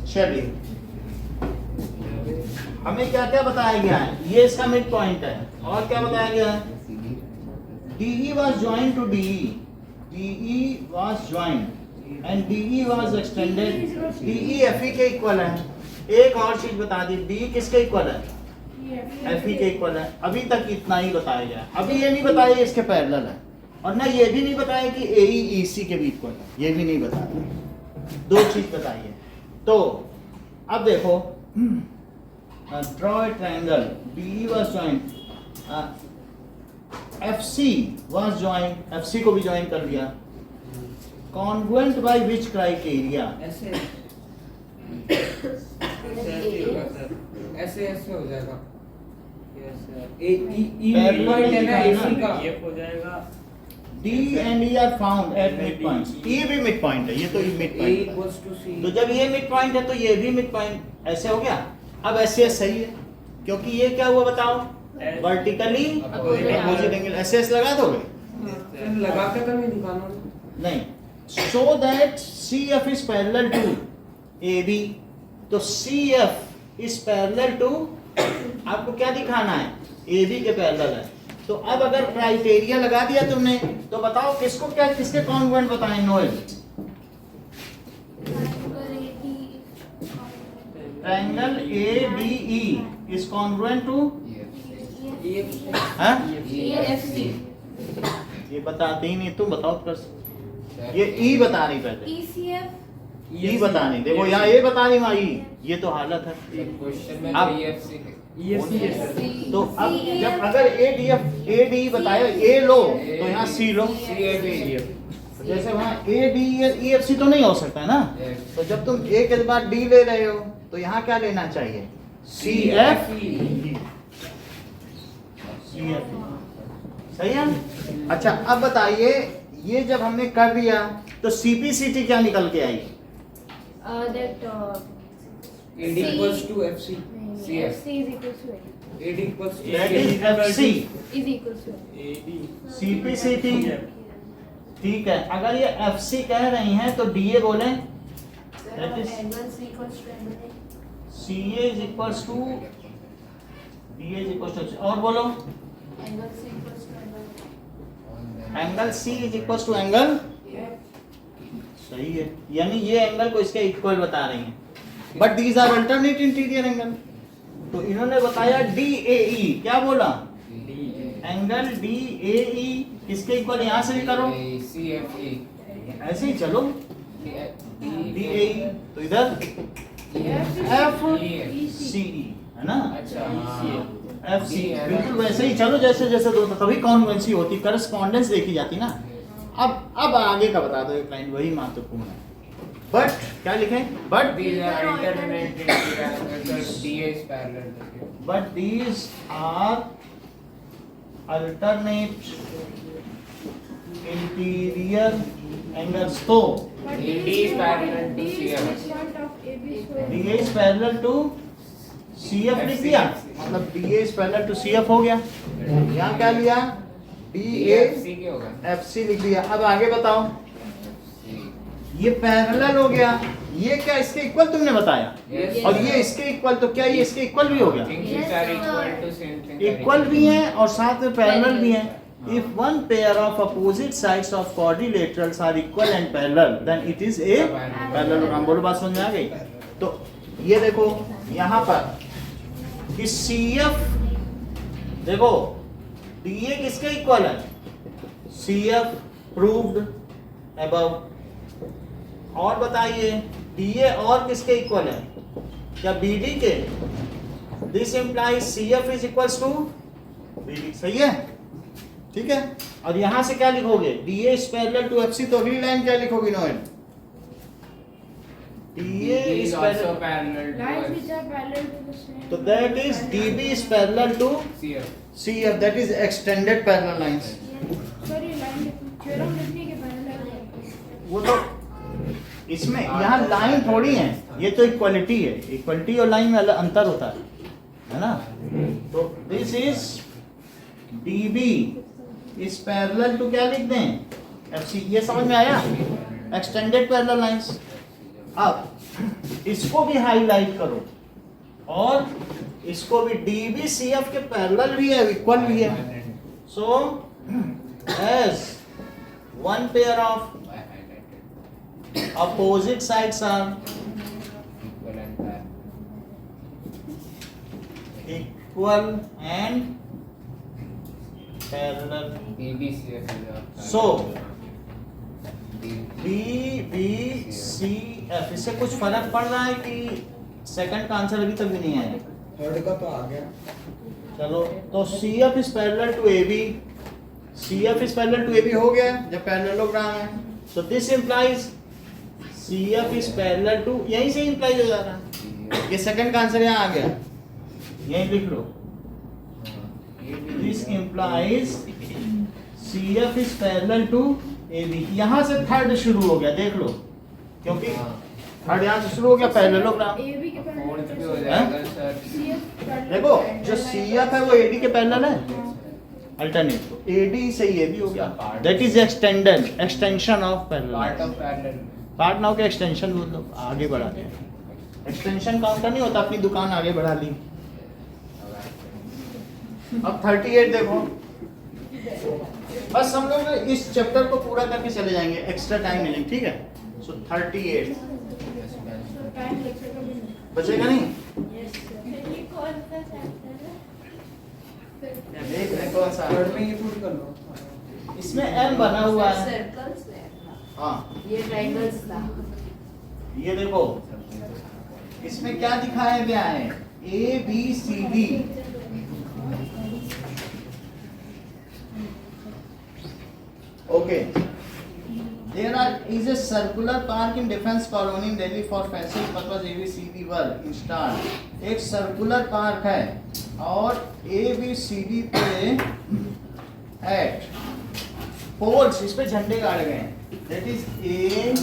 चलिए हमें क्या क्या बताया गया है, ये इसका मिड पॉइंट है, और क्या बताया गया है, DE was joined to DE, DE was joined and DE was extended, DE FE के इक्वल है। एक और चीज बता दी, D किसके इक्वल है, FE के इक्वल है। अभी तक इतना ही बताया गया, अभी ये नहीं बताया इसके पैरेलल है, और ना ये भी नहीं बताया कि AE EC के भी इक्वल है, ये भी नहीं बताया, दो चीज बताइए। तो अब देखो, draw a triangle, DE was joined, FC was joined, FC को भी ज्वाइन कर दिया, congruent by which criteria, ऐसे ऐसे ऐसे हो जाएगा। यस सर, ए ई पॉइंट है ना AC का। ये हो जाएगा D and E are found at midpoints, E भी मिड पॉइंट है, ये तो मिड A पॉइंट है, equals to C। तो जब ये मिड पॉइंट है तो ये भी मिड पॉइंट, ऐसे हो गया। अब ऐसे सही है, क्योंकि ये क्या हुआ बताओ, वर्टिकली अपोजिट एंगल, ऐसे लगा दोगे फिर लगा के तो नहीं दिखाना। नहीं, so that CF is parallel to AB, तो CF is parallel to, आपको क्या दिखाना है, AB के पैरेलल है। तो अब अगर क्राइटेरिया लगा दिया तुमने तो बताओ किसको क्या, किसके कॉन्ग्रुएंट बताएं Noel? Triangle ADE is congruent to हाँ? EFC ये बताते ही नहीं, तुम बताओ कर, ये E बता रही पहले, ECF E बता नहीं, देखो यहाँ A बता रही वहाँ E, ये तो हालत है। क्वेश्चन में अब- EFC EFC है सर। तो अब जब अगर ADE बताया A लो तो यहाँ C लो, जैसे वहाँ EFC तो नहीं हो सकता ना, तो जब तुम A के बाद D ले रहे हो तो यहाँ क्या लेना चाहिए, CF, सही है। अच्छा अब बताइए, ये जब हमने कर दिया तो CPCT क्या निकल के आई? that AD equals to FC. CF. FC is equals to A. AD equals to That is FC, Is equals to A. CPCT, ठीक है। अगर ये FC कह रही हैं तो DA बोले, that is Angle C equals to angle A. CA is equals to DA is equals to, और बोलो Angle C equals to angle angle C is equals to angle, सही है, यानी ये एंगल को इसके इक्वल बता रही हैं, but these are alternate interior angle. तो इन्होंने बताया DAE, क्या बोला, एंगल DAE किसके इक्वल, यहाँ से भी करो, CFE. ऐसे ही चलो, DAE तो इधर FCE है ना, अच्छा FC बिल्कुल वैसे ही चलो जैसे जैसे दो, तभी कॉन्वेंसी होती, करस्पॉन्डेंस देखी जाती ना। अब आगे का बता दो एक लाइन, वही महत्वपूर्ण है। बट क्या लिखें, but These are alternate interior angles. DA is parallel to CF. but these are alternate interior angles, तो AD is parallel to CF. Part of AB square. DA is parallel to CF लिख दिया, मतलब DA is parallel to CF हो गया। यहाँ क्या लिया, DA EFC क्या होगा? FC लिख दिया। अब आगे बताओ, ये पैरेलल हो गया, ये क्या इसके इक्वल तुमने बताया, Yes. और ये इसके इक्वल, तो क्या ये इसके इक्वल भी हो गया, Things which are equal to same thing. are equal equal. भी हैं और साथ में पैरेलल भी हैं। If one pair of opposite sides of quadrilaterals are equal and parallel, then it is a parallelogram। बोलो बात समझ में आ गई? तो ये देखो यहाँ पर कि CF, देखो DA किसके इक्वल है, CF proved above। और बताइए DA और किसके इक्वल है, क्या BD के? This implies CF is equals to BD, सही है, ठीक है। और यहां से क्या लिखोगे, DA is parallel to FC, तो अगली लाइन क्या लिखोगी Noel, DA DD is is also parallel, parallel to Lines us. which are parallel to the same. तो that is DB is parallel to CF. CF, that is extended parallel lines. Sorry, line theorem लिखने के parallel है। वो तो इसमें यहाँ line थोड़ी है, ये तो इक्वलिटी है, इक्वलिटी और लाइन में अंतर होता है ना। तो this is DB is parallel to, क्या लिख दें, FC। ये समझ में आया, एक्सटेंडेड पैरेलल लाइंस। अब इसको भी हाईलाइट करो और इसको भी, DB CF के पैरेलल भी है, इक्वल भी है। So as one pair of I highlighted. opposite sides are Equal and parallel. equal and parallel, DB CF is a So, D- DBCF, इससे कुछ फर्क पड़ रहा है कि सेकंड का आंसर अभी तक भी नहीं आया? थर्ड का तो आ गया। चलो, तो CF is parallel to AB, CF is parallel to AB हो गया जब पैरेललोग्राम है। So this implies CF is parallel to, यहीं से इंप्लाइज हो जा रहा है, ये सेकंड का आंसर यहाँ आ गया, यहीं लिख लो। This implies CF is parallel to AB। यहाँ से थर्ड शुरू हो गया, देख लो, क्योंकि थर्ड यहाँ से शुरू हो गया पैरेललोग्राम। AB के parallel फोर्थ भी हो कैसे? जाएगा सर। CF parallel देखो to जो angle CF है वो AD के पैरेलल है, अल्टरनेट को AD सही है भी हो गया that is extension of parallel part now के एक्सटेंशन बोल दो आगे बढ़ा दे एक्सटेंशन काउंटर नहीं होता अपनी दुकान आगे बढ़ा ली अब 38 देखो बस हम लोग इस चैप्टर को पूरा करके चले जाएंगे एक्स्ट्रा टाइम मिलेंगे ठीक है सो 38 टाइम लगेगा भी नहीं। बचेगा नहीं ये कौन सा चैप्टर है? देख रहे कौन सा वर्ड में ये पुट कर लो इसमें M बना हुआ है सर्कल्स है हाँ ये ट्रायंगल्स था ये देखो इसमें क्या दिखाया गया है ABCD okay there is a circular park in defense colony in Delhi for fencing purpose ABCD were installed एक सर्कुलर पार्क है और ABCD पे एट पोल्स इस पे झंडे गाड़े गए हैं that is A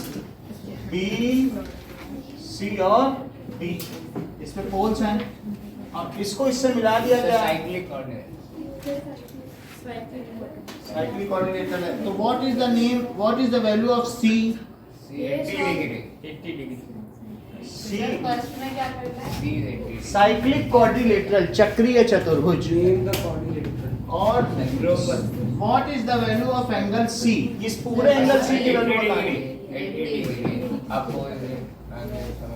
B C और D इसमें पोल्स हैं और इसको इससे मिला दिया गया साइक्लिक कोऑर्डिनेट साइक्लिक कोऑर्डिनेटर है तो what is the name what is the value of C 80 degree 80 degree C first में क्या करना है C is 80 साइक्लिक क्वाड्रिलेटरल चक्रीय चतुर्भुज नेम द कोऑर्डिनेटर और what is the value of angle C इस पूरे एंगल C की वैल्यू बतानी 80 डिग्री आपको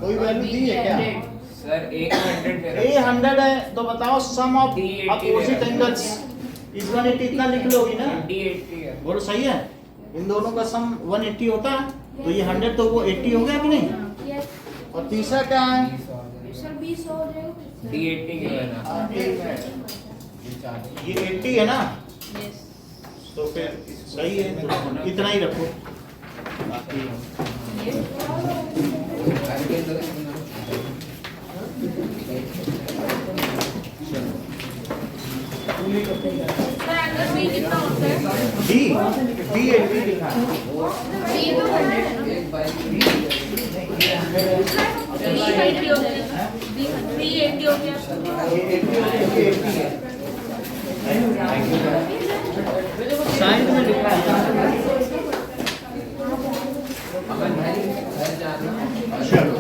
कोई वैल्यू दी है क्या सर 100 पे A 100 है तो बताओ सम ऑफ D 80 अपोजिट एंगल्स इस 180 इतना लिख लोगी ना 80 है बोलो सही है इन दोनों का सम 180 होता है तो ये 100 तो वो 80 हो गया कि नहीं Yes. और तीसरा क्या है सर 20 हो जाएगा। D 80 के है ना एक मिनट ये 40 ये 80 है ना यस तो फिर सही है तो इतना ही रखो बाकी आगे तो ट्रायंगल बी कितना होता है D 80 लिखा है बी तो 100 है ना एक बार बी 80 हो गया बी 80 हो गया ये 80 है साइड में लिखा है अमन भाई घर जाना चलो